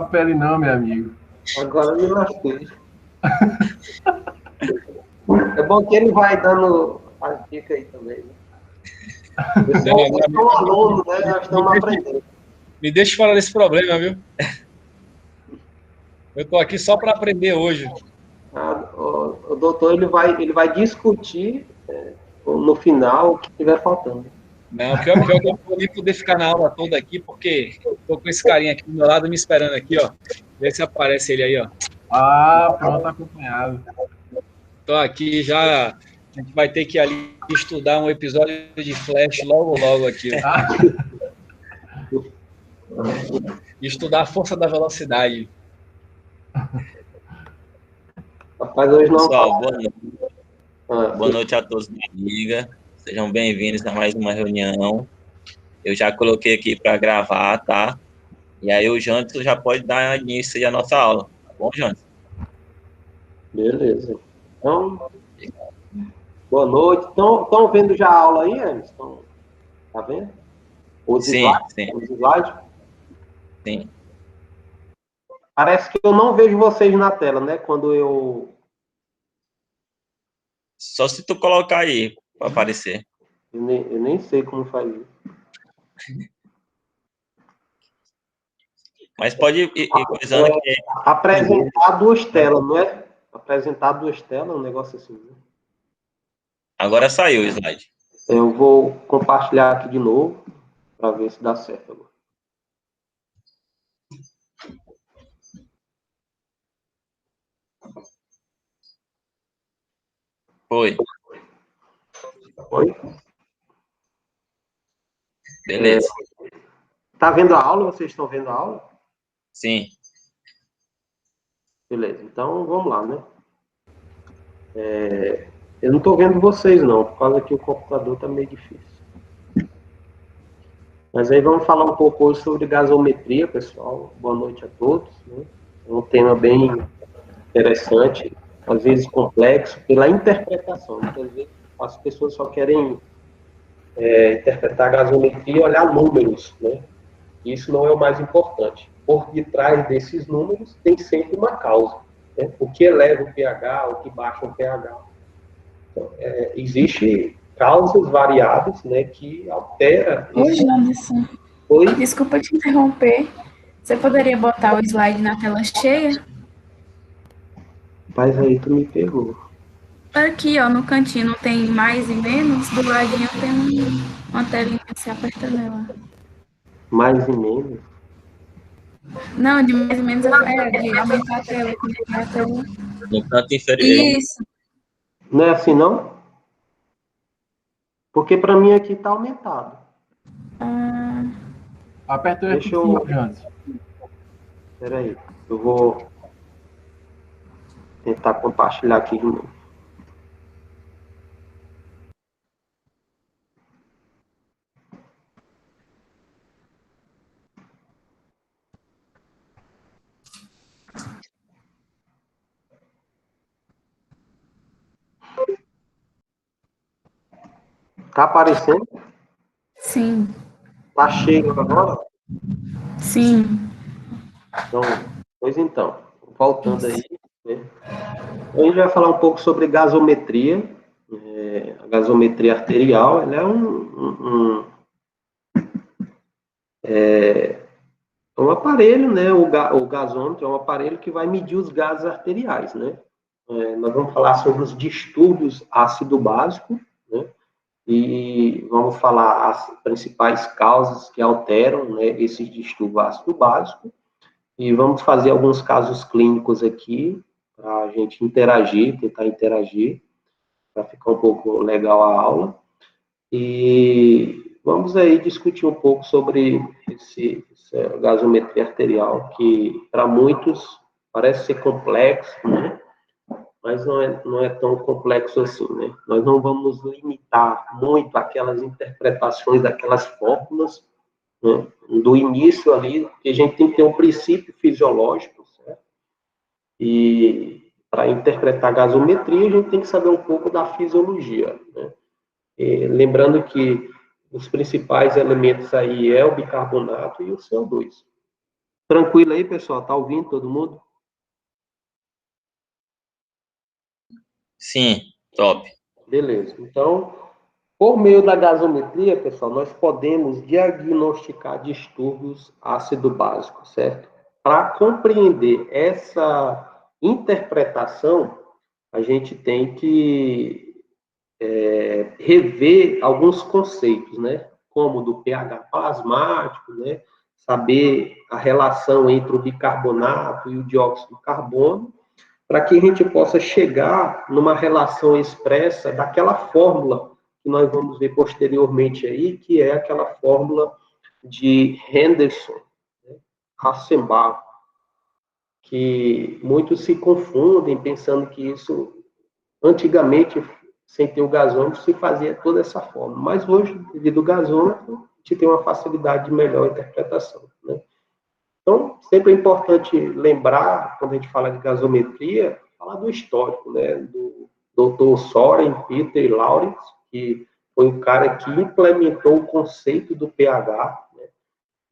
pele não, meu amigo. Agora me lasquei. É bom que ele vai dando as dicas aí também, né? Eu sou um aluno, né? Nós estamos aprendendo. Me deixa falar desse problema, viu? Eu estou aqui só para aprender hoje. O doutor ele vai discutir no final o que estiver faltando. Não, pior que eu não vou nem poder ficar na aula toda aqui, porque estou com esse carinha aqui do meu lado me esperando aqui, ó. Vê se aparece ele aí, ó. Ah, pronto, acompanhado. Estou aqui já. A gente vai ter que ir ali estudar um episódio de Flash logo aqui. Estudar a força da velocidade. Rapaz, hoje não. Pessoal, boa noite a todos, minha amiga. Sejam bem-vindos a mais uma reunião. Eu já coloquei aqui para gravar, tá? E aí o Jantos já pode dar início à nossa aula. Tá bom, Jantos? Beleza. Então, boa noite. Estão vendo já a aula aí, Emerson? Tá vendo? Sim. Os slides? Sim. Parece que eu não vejo vocês na tela, né? Quando eu... Só se tu colocar aí para aparecer. Eu nem sei como faz isso. Mas pode ir coisando que... Apresentar duas telas, não é? Apresentar duas telas, um negócio assim, né? Agora saiu o slide. Eu vou compartilhar aqui de novo para ver se dá certo agora. Foi. Oi? Beleza. Tá vendo a aula? Vocês estão vendo a aula? Sim. Beleza, então vamos lá, né? Eu não estou vendo vocês, não, por causa que o computador está meio difícil. Mas aí vamos falar um pouco hoje sobre gasometria, pessoal. Boa noite a todos, né? É um tema bem interessante, às vezes complexo, pela interpretação. Muitas vezes as pessoas só querem interpretar a gasometria e olhar números, né? Isso não é o mais importante. Por detrás desses números tem sempre uma causa, né? O que eleva o pH, o que baixa o pH. Então, existe causas variáveis, né, que altera... Oi, Janderson. Oi? Desculpa te interromper. Você poderia botar o slide na tela cheia? Mas aí tu me pegou. Aqui, ó, no cantinho não tem mais e menos, do ladinho tem uma telinha que você aperta nela. Mais e menos? Não, de mais e menos é de aumentar a tela. A tela. No canto inferior. Isso. Não é assim, não? Porque para mim aqui está aumentado. Aperta o Deixa eu... Jantos. Espera aí. Eu vou tentar compartilhar aqui de novo. Tá aparecendo? Sim. Tá cheio agora? Sim. Então, pois então, voltando aí, né? A gente vai falar um pouco sobre gasometria. A gasometria arterial, ela é um aparelho, né? O gasômetro é um aparelho que vai medir os gases arteriais, né? Nós vamos falar sobre os distúrbios ácido-básico, né? E vamos falar as principais causas que alteram, né, esses distúrbios ácido-básico. E vamos fazer alguns casos clínicos aqui, para a gente interagir, tentar interagir, para ficar um pouco legal a aula. E vamos aí discutir um pouco sobre essa gasometria arterial, que para muitos parece ser complexo, né? Mas não é tão complexo assim, né? Nós não vamos limitar muito aquelas interpretações daquelas fórmulas, né, do início ali, porque a gente tem que ter um princípio fisiológico, certo? E para interpretar a gasometria, a gente tem que saber um pouco da fisiologia, né? E, lembrando que os principais elementos aí é o bicarbonato e o CO2. Tranquilo aí, pessoal? Tá ouvindo todo mundo? Sim, top. Beleza. Então, por meio da gasometria, pessoal, nós podemos diagnosticar distúrbios ácido básico, certo? Para compreender essa interpretação, a gente tem que rever alguns conceitos, né? Como do pH plasmático, né? Saber a relação entre o bicarbonato e o dióxido de carbono, para que a gente possa chegar numa relação expressa daquela fórmula que nós vamos ver posteriormente aí, que é aquela fórmula de Henderson, né? Hassenbach, que muitos se confundem pensando que isso, antigamente, sem ter o gasômetro, se fazia toda essa forma. Mas hoje, devido ao gasômetro, a gente tem uma facilidade de melhor interpretação, né? Então, sempre é importante lembrar, quando a gente fala de gasometria, falar do histórico, né? Do Dr. Soren Peter Lawrence, que foi um cara que implementou o conceito do pH, né?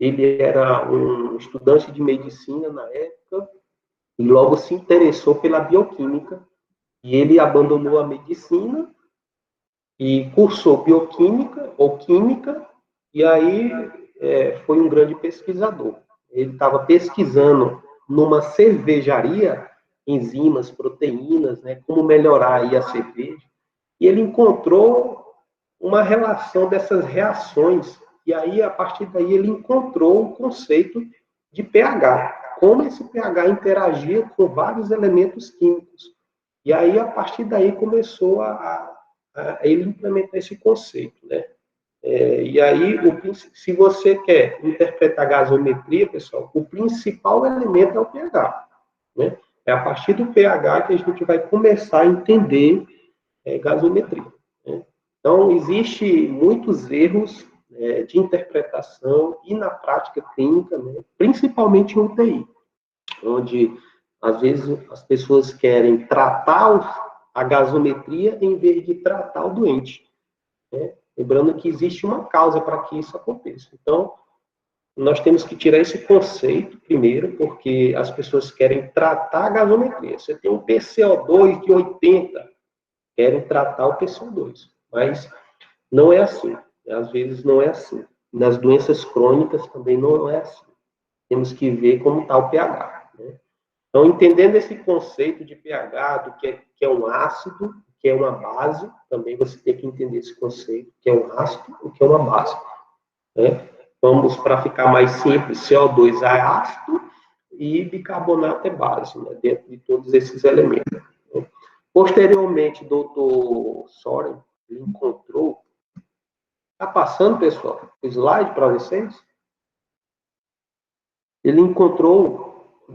Ele era um estudante de medicina na época e logo se interessou pela bioquímica, e ele abandonou a medicina e cursou bioquímica ou química, e aí foi um grande pesquisador. Ele estava pesquisando numa cervejaria enzimas, proteínas, né, como melhorar aí a cerveja, e ele encontrou uma relação dessas reações, e aí, a partir daí, ele encontrou o conceito de pH, como esse pH interagia com vários elementos químicos. E aí, a partir daí, começou a ele implementar esse conceito, né? E aí, se você quer interpretar a gasometria, pessoal, o principal elemento é o pH, né? É a partir do pH que a gente vai começar a entender gasometria, né? Então, existem muitos erros de interpretação e na prática clínica, né? Principalmente em UTI, onde, às vezes, as pessoas querem tratar a gasometria em vez de tratar o doente, né? Lembrando que existe uma causa para que isso aconteça. Então, nós temos que tirar esse conceito primeiro, porque as pessoas querem tratar a gasometria. Você tem um PCO2 de 80, querem tratar o PCO2, mas não é assim. Às vezes não é assim. Nas doenças crônicas também não é assim. Temos que ver como está o pH, né? Então, entendendo esse conceito de pH, do que é um ácido, que é uma base, também você tem que entender esse conceito, que é um ácido, o que é uma base, né? Vamos, para ficar mais simples, CO2 é ácido e bicarbonato é base, né? Dentro de todos esses elementos, né? Posteriormente, o Dr. Soren encontrou... Está passando, pessoal, o slide para vocês? Ele encontrou o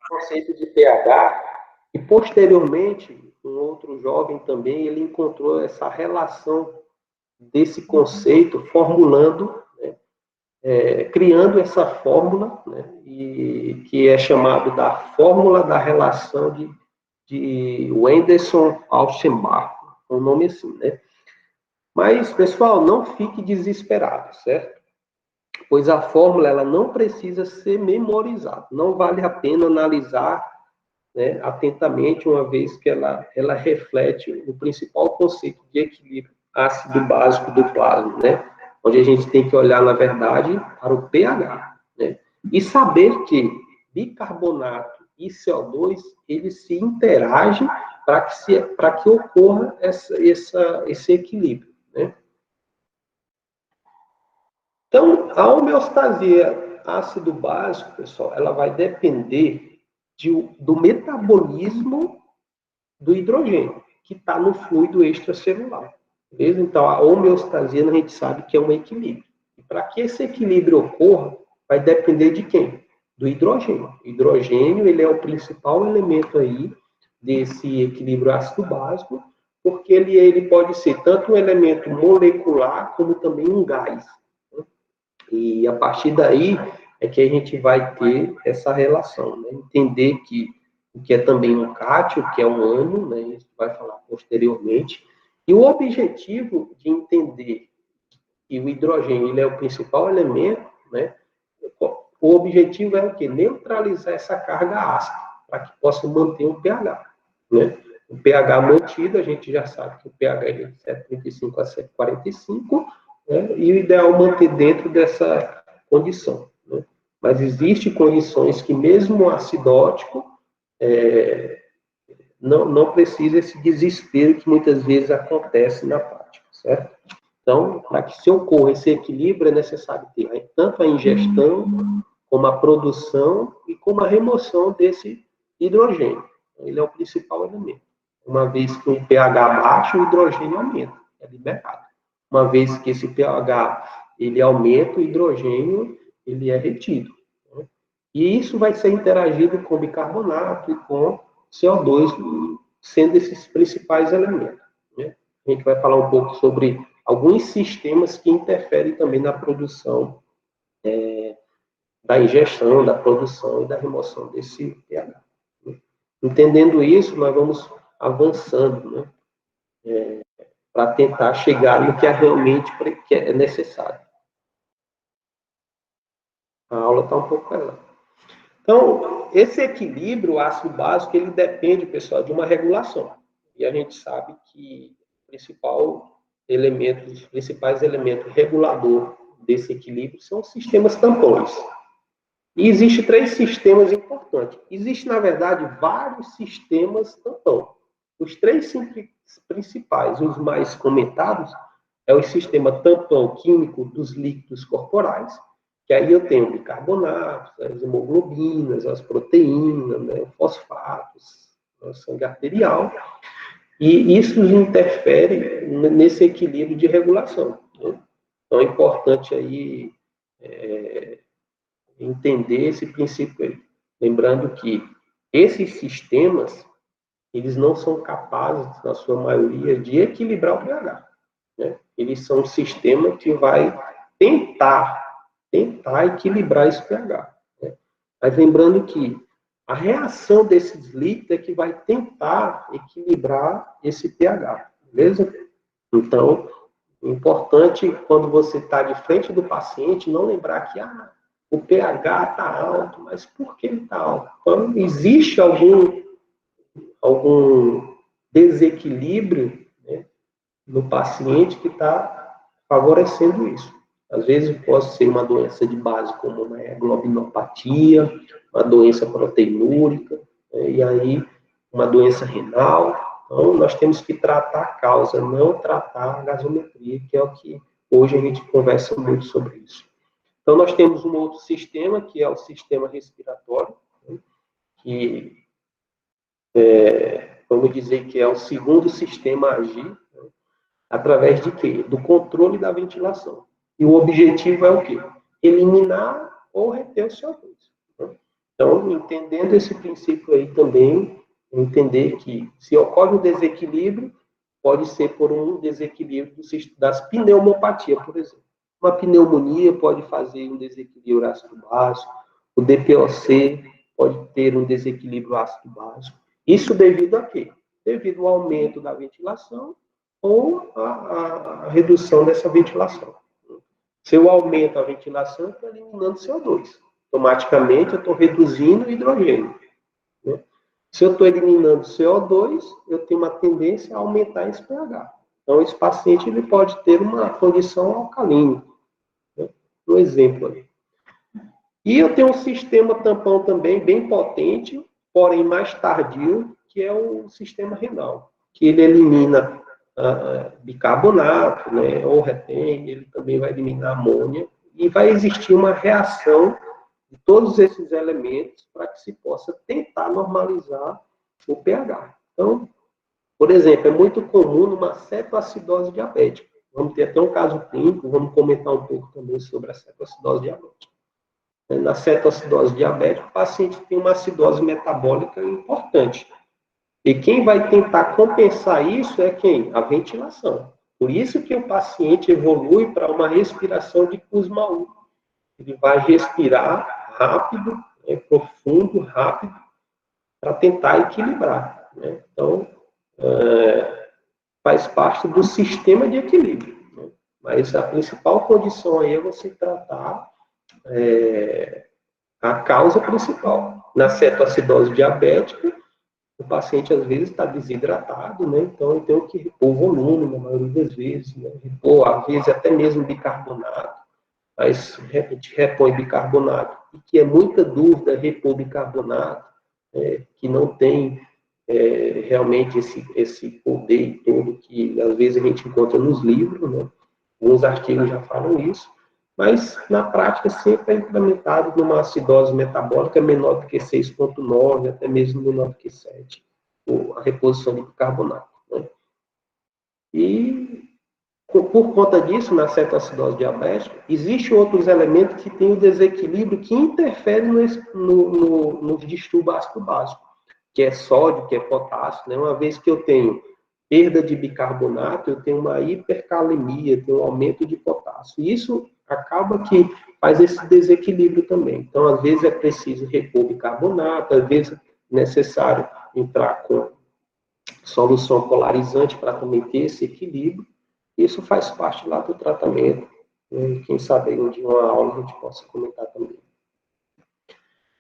conceito de pH e, posteriormente, um outro jovem também, ele encontrou essa relação desse conceito, formulando, né, criando essa fórmula, né, e que é chamado da fórmula da relação de Wenderson-Alschenbach, um nome assim, né? Mas, pessoal, não fique desesperado, certo? Pois a fórmula ela não precisa ser memorizada. Não vale a pena analisar, né, atentamente, uma vez que ela reflete o principal conceito de equilíbrio ácido básico do plasma, né? Onde a gente tem que olhar, na verdade, para o pH, né? E saber que bicarbonato e CO2, eles se interagem para que ocorra esse equilíbrio, né? Então, a homeostasia ácido básico, pessoal, ela vai depender do metabolismo do hidrogênio, que está no fluido extracelular. Beleza? Então, a homeostasia, a gente sabe que é um equilíbrio. E para que esse equilíbrio ocorra, vai depender de quem? Do hidrogênio. O hidrogênio, ele é o principal elemento aí desse equilíbrio ácido básico, porque ele pode ser tanto um elemento molecular, como também um gás. E a partir daí é que a gente vai ter essa relação, né? Entender que o que é também um cátion, o que é um ânion, né? Isso vai falar posteriormente. E o objetivo de entender que o hidrogênio ele é o principal elemento, né? o objetivo é o quê? Neutralizar essa carga ácida, para que possa manter o pH, né? O pH mantido, a gente já sabe que o pH é de 7,35 a 7,45, né? E o ideal é manter dentro dessa condição, né? Mas existem condições que mesmo acidótico, não precisa esse desespero que muitas vezes acontece na prática, certo? Então, para que se ocorra esse equilíbrio, é necessário ter tanto a ingestão, como a produção e como a remoção desse hidrogênio. Ele é o principal elemento. Uma vez que o pH baixa, o hidrogênio aumenta, é liberado. Uma vez que esse pH ele aumenta, o hidrogênio ele é retido, né? E isso vai ser interagido com bicarbonato e com CO2, sendo esses principais elementos, né? A gente vai falar um pouco sobre alguns sistemas que interferem também na produção, da ingestão, da produção e da remoção desse pH. Entendendo isso, nós vamos avançando, né? Para tentar chegar no que é realmente necessário. A aula está um pouco pesada. Então, esse equilíbrio ácido-básico, ele depende, pessoal, de uma regulação. E a gente sabe que os principais elementos regulador desse equilíbrio são os sistemas tampões. E existem 3 sistemas importantes. Existem, na verdade, vários sistemas tampão. Os 3 principais, os mais comentados, é o sistema tampão químico dos líquidos corporais, que aí eu tenho bicarbonatos, as hemoglobinas, as proteínas, né, fosfatos, o sangue arterial, e isso interfere nesse equilíbrio de regulação, né? Então é importante aí entender esse princípio aí. Lembrando que esses sistemas, eles não são capazes, na sua maioria, de equilibrar o pH, né? Eles são um sistema que vai tentar equilibrar esse pH, né? Mas lembrando que a reação desses líquidos é que vai tentar equilibrar esse pH, beleza? Então, é importante, quando você está de frente do paciente, não lembrar que o pH está alto, mas por que ele está alto? Então, existe algum desequilíbrio, né, no paciente que está favorecendo isso. Às vezes pode ser uma doença de base como uma hemoglobinopatia, uma doença proteinúrica, né, e aí uma doença renal. Então, nós temos que tratar a causa, não tratar a gasometria, que é o que hoje a gente conversa muito sobre isso. Então, nós temos um outro sistema, que é o sistema respiratório, né, que vamos dizer que é o segundo sistema a agir, né, através de quê? Do controle da ventilação. E o objetivo é o quê? Eliminar ou reter o CO2. Né? Então, entendendo esse princípio aí também, entender que se ocorre um desequilíbrio, pode ser por um desequilíbrio das pneumopatias, por exemplo. Uma pneumonia pode fazer um desequilíbrio ácido-básico, o DPOC pode ter um desequilíbrio ácido-básico. Isso devido a quê? Devido ao aumento da ventilação ou a redução dessa ventilação. Se eu aumento a ventilação, eu estou eliminando CO2. Automaticamente, eu estou reduzindo o hidrogênio, né? Se eu estou eliminando CO2, eu tenho uma tendência a aumentar esse pH. Então, esse paciente ele pode ter uma condição alcalina, né? Um exemplo ali. E eu tenho um sistema tampão também bem potente, porém mais tardio, que é o sistema renal, que ele elimina bicarbonato, né, ou retém, ele também vai eliminar amônia, e vai existir uma reação de todos esses elementos para que se possa tentar normalizar o pH. Então, por exemplo, é muito comum numa cetoacidose diabética. Vamos ter até um caso clínico, vamos comentar um pouco também sobre a cetoacidose diabética. Na cetoacidose diabética, o paciente tem uma acidose metabólica importante. E quem vai tentar compensar isso é quem? A ventilação. Por isso que o paciente evolui para uma respiração de Kussmaul. Ele vai respirar rápido, profundo, rápido, para tentar equilibrar, né? Então, faz parte do sistema de equilíbrio, né? Mas a principal condição aí é você tratar a causa principal. Na cetoacidose diabética, o paciente, às vezes, está desidratado, né? Então, eu tenho que repor volume, na maioria das vezes, né? Repor, às vezes, até mesmo bicarbonato. Mas, a gente repõe bicarbonato. E que é muita dúvida repor bicarbonato, que não tem realmente esse poder todo que, às vezes, a gente encontra nos livros, né? Alguns artigos já falam isso. Mas, na prática, sempre é implementado numa acidose metabólica menor do que 6,9, até mesmo menor do que 7, a reposição de bicarbonato. Né? E, por conta disso, na cetoacidose diabética, existem outros elementos que têm o desequilíbrio que interfere no distúrbio ácido básico, que é sódio, que é potássio. Né? Uma vez que eu tenho perda de bicarbonato, eu tenho uma hipercalemia, tenho um aumento de potássio. Isso acaba que faz esse desequilíbrio também. Então, às vezes é preciso repor bicarbonato, às vezes é necessário entrar com solução polarizante para também ter esse equilíbrio. Isso faz parte lá do tratamento. Quem sabe um dia uma aula a gente possa comentar também.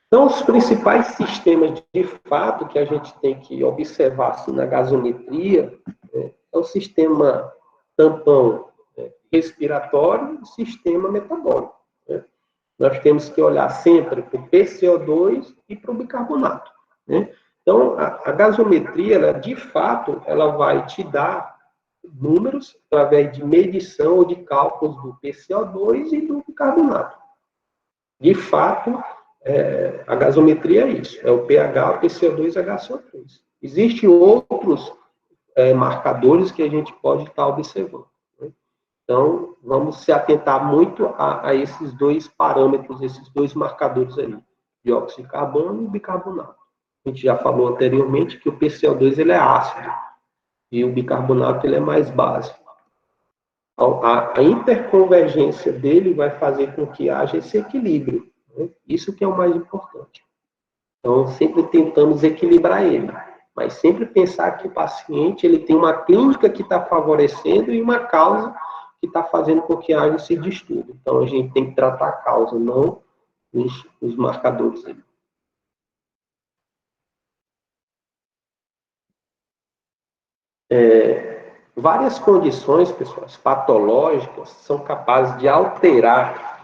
Então, os principais sistemas, de fato, que a gente tem que observar assim, na gasometria, é o sistema tampão respiratório e o sistema metabólico. Né? Nós temos que olhar sempre para o PCO2 e para o bicarbonato. Né? Então, a gasometria, ela, de fato, ela vai te dar números através de medição ou de cálculos do PCO2 e do bicarbonato. De fato, a gasometria é isso, é o pH, o PCO2 e a HCO3. Existem outros marcadores que a gente pode estar observando. Né? Então, vamos se atentar muito a esses dois parâmetros, esses dois marcadores aí, dióxido de carbono e bicarbonato. A gente já falou anteriormente que o PCO2 ele é ácido e o bicarbonato ele é mais básico. A interconvergência dele vai fazer com que haja esse equilíbrio. Né? Isso que é o mais importante. Então, sempre tentamos equilibrar ele, mas sempre pensar que o paciente ele tem uma clínica que está favorecendo e uma causa que está fazendo com que haja esse distúrbio. Então, a gente tem que tratar a causa, não os marcadores dele. Várias condições, pessoal, patológicas, são capazes de alterar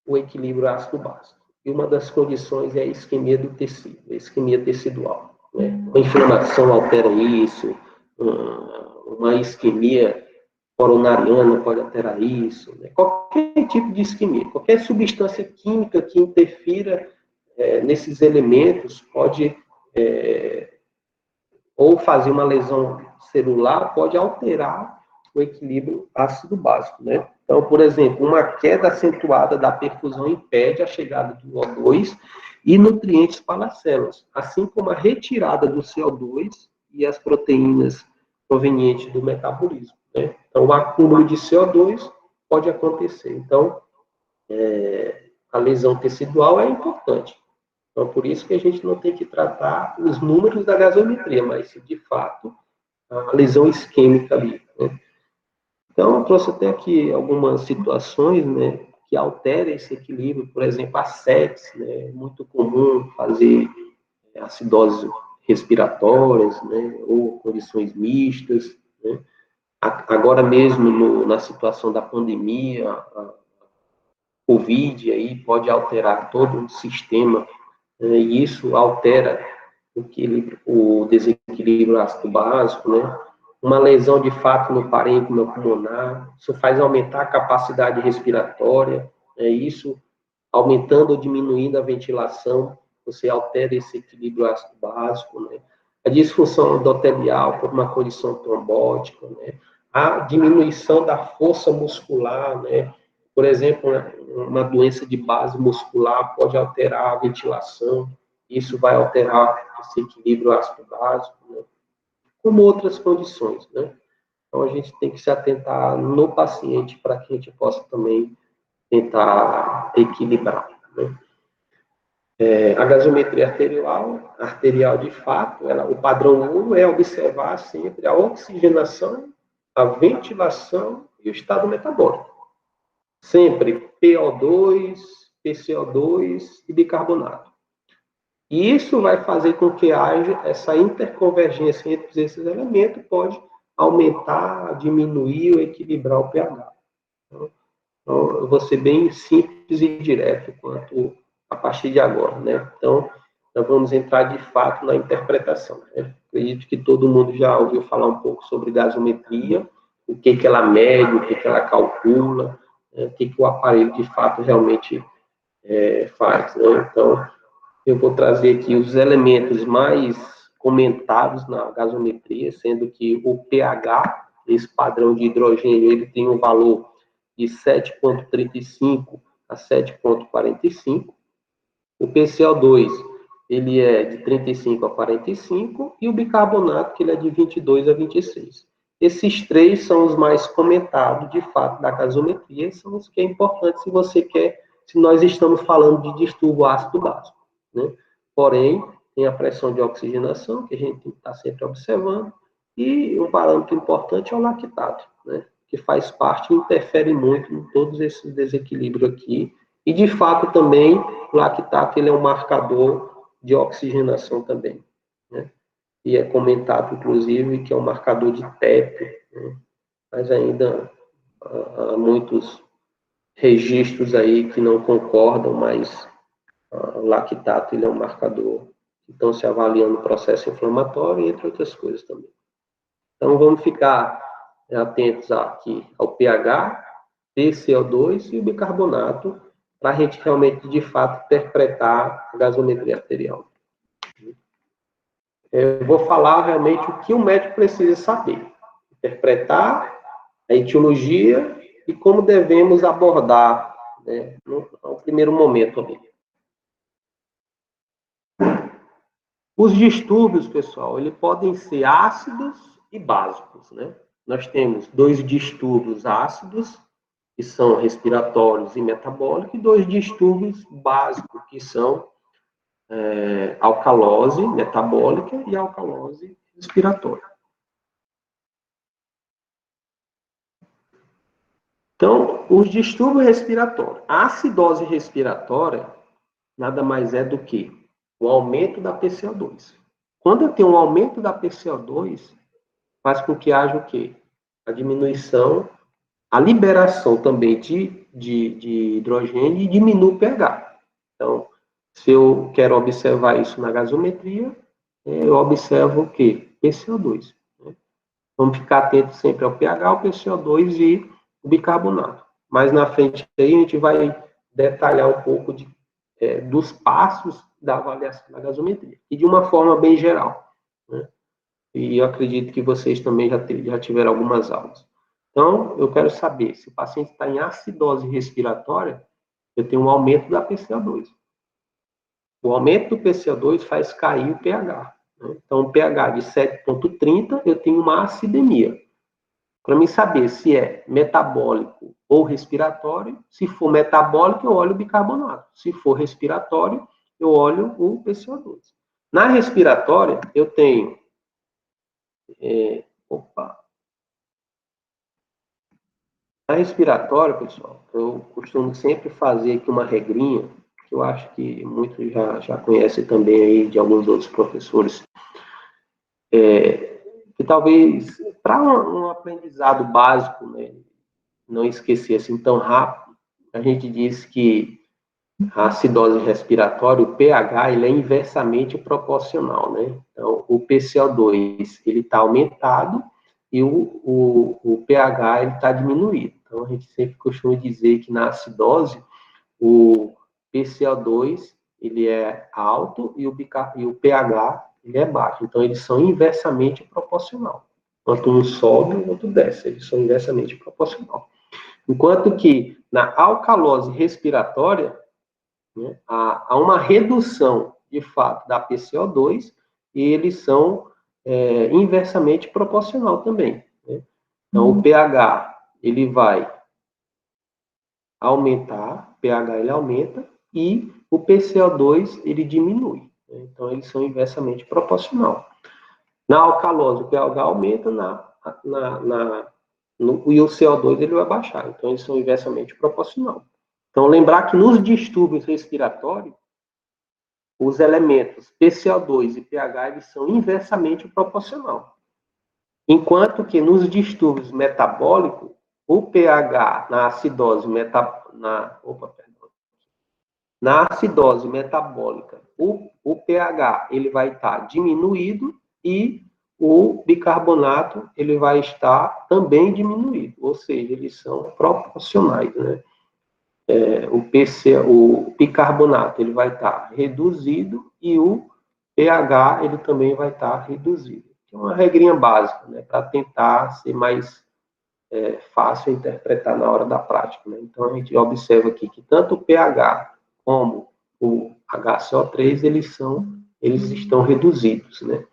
o equilíbrio ácido-básico. E uma das condições é a isquemia do tecido, a isquemia tecidual. Né? Uma inflamação altera isso, uma isquemia coronariana pode alterar isso. Né? Qualquer tipo de isquemia, qualquer substância química que interfira nesses elementos pode ou fazer uma lesão celular, pode alterar o equilíbrio ácido-básico, né? Então, por exemplo, uma queda acentuada da perfusão impede a chegada do O2 e nutrientes para as células, assim como a retirada do CO2 e as proteínas provenientes do metabolismo, né? Então, o acúmulo de CO2 pode acontecer. Então, a lesão tecidual é importante. Então, por isso que a gente não tem que tratar os números da gasometria, mas, de fato, a lesão isquêmica ali. Né? Então, eu trouxe até aqui algumas situações, né, que alteram esse equilíbrio. Por exemplo, a sepse, né, é muito comum fazer acidoses respiratórias, né, ou condições mistas. Né? Agora mesmo, na situação da pandemia, a Covid aí pode alterar todo o sistema, e isso altera o desequilíbrio ácido básico, né? Uma lesão de fato no parênquima pulmonar, isso faz aumentar a capacidade respiratória, isso aumentando ou diminuindo a ventilação, você altera esse equilíbrio ácido básico, né? A disfunção endotelial por uma condição trombótica, né? A diminuição da força muscular, né? Por exemplo, uma doença de base muscular pode alterar a ventilação, isso vai alterar esse equilíbrio ácido básico, né? Como outras condições, né? Então, a gente tem que se atentar no paciente para que a gente possa também tentar equilibrar, né? A gasometria arterial de fato, o padrão 1 é observar sempre a oxigenação, a ventilação e o estado metabólico. Sempre PO2, PCO2 e bicarbonato. E isso vai fazer com que haja essa interconvergência entre esses elementos, pode aumentar, diminuir ou equilibrar o pH. Então, eu vou ser bem simples e direto quanto a partir de agora, né? Então, nós vamos entrar de fato na interpretação, né? Acredito que todo mundo já ouviu falar um pouco sobre gasometria, o que ela mede, o que ela calcula, né? O que o aparelho de fato realmente faz, né? Então, eu vou trazer aqui os elementos mais comentados na gasometria, sendo que o pH, esse padrão de hidrogênio, ele tem um valor de 7,35 a 7,45. O PCO2, ele é de 35 a 45, e o bicarbonato, que ele é de 22 a 26. Esses três são os mais comentados, de fato, da gasometria, são os que é importante se você quer, se nós estamos falando de distúrbio ácido básico, né? Porém, tem a pressão de oxigenação, que a gente tem que estar sempre observando, e um parâmetro importante é o lactato, né? Que faz parte e interfere muito em todos esses desequilíbrios aqui. E, de fato, também, o lactato ele é um marcador de oxigenação também, né? E é comentado, inclusive, que é um marcador de TEP, né? Mas ainda há muitos registros aí que não concordam, mas o lactato ele é um marcador que estão se avaliando o processo inflamatório, entre outras coisas também. Então, vamos ficar atentos aqui ao pH, PCO2 e o bicarbonato, para a gente realmente, de fato, interpretar a gasometria arterial. Eu vou falar realmente o que o médico precisa saber. Interpretar a etiologia e como devemos abordar, né, no primeiro momento ali. Os distúrbios, pessoal, eles podem ser ácidos e básicos, né? Nós temos 2 distúrbios ácidos, que são respiratórios e metabólicos, e 2 distúrbios básicos, que são alcalose metabólica e alcalose respiratória. Então, os distúrbios respiratórios. A acidose respiratória nada mais é do que o aumento da PCO2. Quando eu tenho um aumento da PCO2, faz com que haja o quê? A diminuição, a liberação também de hidrogênio e diminui o pH. Então, se eu quero observar isso na gasometria, eu observo o quê? PCO2. Né? Vamos ficar atentos sempre ao pH, ao PCO2 e o bicarbonato. Mais na frente aí a gente vai detalhar um pouco dos passos da avaliação da gasometria. E de uma forma bem geral, né? E eu acredito que vocês também já tiveram algumas aulas. Então, eu quero saber se o paciente está em acidose respiratória, eu tenho um aumento da PCO2. O aumento do PCO2 faz cair o pH. Né? Então, o pH de 7,30, eu tenho uma acidemia. Para mim saber se é metabólico ou respiratório, se for metabólico, eu olho o bicarbonato. Se for respiratório, eu olho o PCO2. Na respiratória, eu tenho... Na respiratória, pessoal, eu costumo sempre fazer aqui uma regrinha, que eu acho que muitos já conhecem também aí de alguns outros professores, que talvez, para um aprendizado básico, né, não esquecer assim tão rápido, a gente diz que a acidose respiratória, o pH, ele é inversamente proporcional, né? Então, o PCO2, ele está aumentado e o pH, ele está diminuído. Então, a gente sempre costuma dizer que na acidose, o PCO2, ele é alto e o pH, ele é baixo. Então, eles são inversamente proporcional. Quanto um sobe, o outro desce. Eles são inversamente proporcional. Enquanto que na alcalose respiratória, né, há uma redução, de fato, da PCO2 e eles são inversamente proporcional também. Né? Então, o pH, ele vai aumentar, o pH ele aumenta e o PCO2 ele diminui. Né? Então, eles são inversamente proporcional. Na alcalose, o pH aumenta, e o CO2 ele vai baixar. Então, eles são inversamente proporcional. Então, lembrar que nos distúrbios respiratórios, os elementos PCO2 e pH, eles são inversamente proporcionais. Enquanto que nos distúrbios metabólicos, o pH na acidose metabólica, o pH ele vai estar diminuído e o bicarbonato ele vai estar também diminuído, ou seja, eles são proporcionais, né? O bicarbonato ele vai estar reduzido e o pH ele também vai estar reduzido. É uma regrinha básica, né, para tentar ser mais fácil interpretar na hora da prática, né? Então a gente observa aqui que tanto o pH como o HCO3 eles estão reduzidos, né?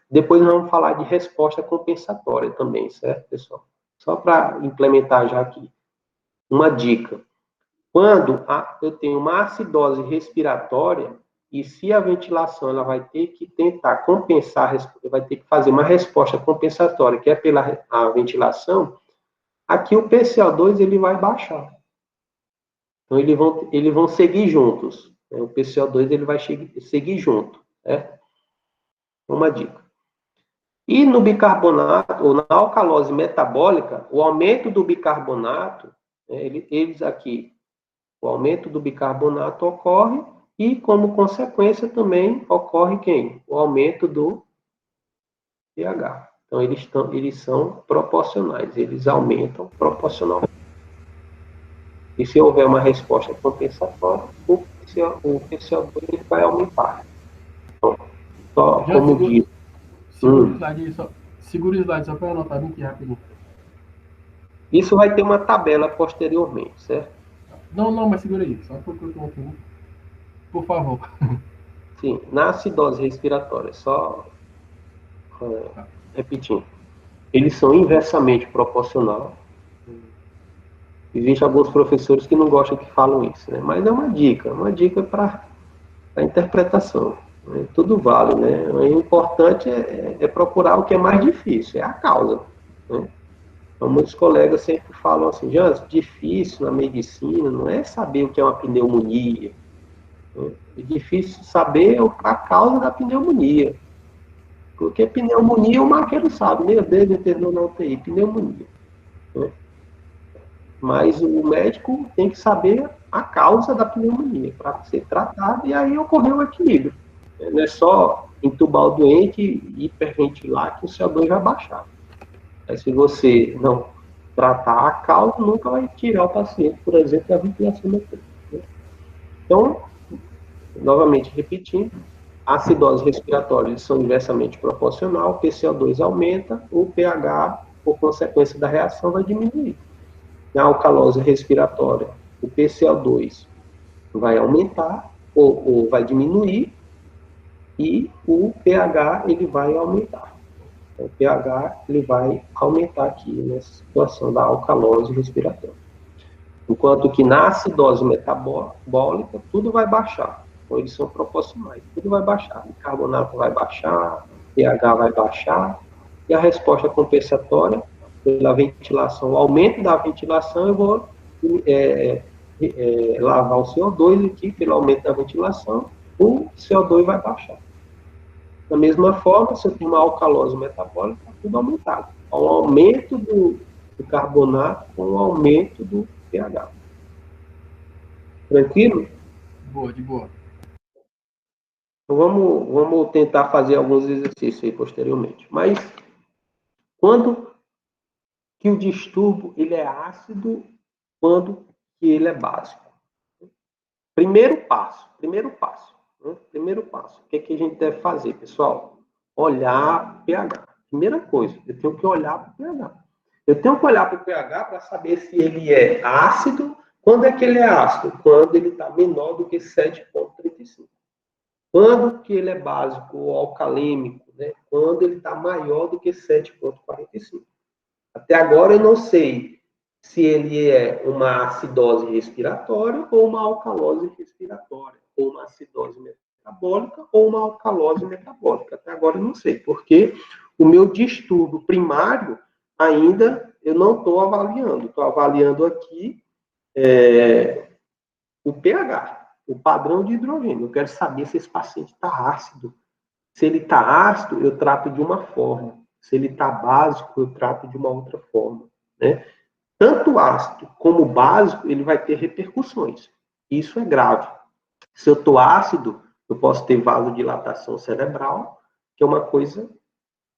Depois nós vamos falar de resposta compensatória também, certo, pessoal? Só para implementar já aqui. Uma dica. Quando eu tenho uma acidose respiratória, e se a ventilação ela vai ter que tentar compensar, vai ter que fazer uma resposta compensatória, que é pela a ventilação, aqui o PCO2 ele vai baixar. Então, eles vão seguir juntos. Né? O PCO2 ele vai seguir junto. Certo? Uma dica. E no bicarbonato, ou na alcalose metabólica, o aumento do bicarbonato, eles aqui, o aumento do bicarbonato ocorre e, como consequência, também ocorre quem? O aumento do pH. Então, eles são proporcionais, eles aumentam proporcionalmente. E se houver uma resposta compensatória, o PCO2 vai aumentar. Então, só Já como diz. Segura o slide só para eu anotar bem aqui rapidinho. Isso vai ter uma tabela posteriormente, certo? Não, mas segura aí. Só porque eu estou aqui. Por favor. Sim, na acidose respiratória, só repetindo. Eles são inversamente proporcional. Existem alguns professores que não gostam que falam isso, né? Mas é uma dica para a interpretação. Né? Tudo vale, né? O importante é procurar o que é mais difícil, é a causa. Né? Então, muitos colegas sempre falam assim, Jans, difícil na medicina não é saber o que é uma pneumonia. Né? É difícil saber a causa da pneumonia. Porque pneumonia o marqueiro sabe, meu Deus, internou na UTI, pneumonia. Né? Mas o médico tem que saber a causa da pneumonia para ser tratado e aí ocorrer um equilíbrio. Não é só entubar o doente e hiperventilar que o CO2 vai baixar. Mas se você não tratar a causa, nunca vai tirar o paciente, por exemplo, da ventilação mecânica. Então, novamente repetindo, a acidose respiratória são inversamente proporcional, o PCO2 aumenta, o pH, por consequência da reação, vai diminuir. Na alcalose respiratória, o PCO2 vai aumentar, ou vai diminuir, e o pH ele vai aumentar. Então, o pH ele vai aumentar aqui nessa situação da alcalose respiratória. Enquanto que na acidose metabólica, tudo vai baixar. Então, eles são proporcionais, tudo vai baixar. O carbonato vai baixar, o pH vai baixar, e a resposta compensatória, pela ventilação, o aumento da ventilação, eu vou lavar o CO2 aqui, pelo aumento da ventilação, o CO2 vai baixar. Da mesma forma, se eu tenho uma alcalose metabólica, tudo aumentado. O aumento do carbonato com o aumento do pH. Tranquilo? Boa, de boa. Então, vamos tentar fazer alguns exercícios aí posteriormente. Mas, quando que o distúrbio ele é ácido, quando que ele é básico? Primeiro passo. Né? Primeiro passo. O que a gente deve fazer, pessoal? Olhar o pH. Primeira coisa, eu tenho que olhar para o pH. Eu tenho que olhar para o pH para saber se ele é ácido. Quando é que ele é ácido? Quando ele está menor do que 7,35. Quando que ele é básico ou alcalêmico? Né? Quando ele está maior do que 7,45. Até agora eu não sei se ele é uma acidose respiratória ou uma alcalose respiratória, ou uma acidose metabólica ou uma alcalose metabólica. Até agora eu não sei, porque o meu distúrbio primário ainda eu não estou avaliando. Estou avaliando aqui o pH, o padrão de hidrogênio. Eu quero saber se esse paciente está ácido. Se ele está ácido, eu trato de uma forma. Se ele está básico, eu trato de uma outra forma, né? Tanto ácido como básico, ele vai ter repercussões. Isso é grave. Se eu estou ácido, eu posso ter vasodilatação cerebral, que é uma coisa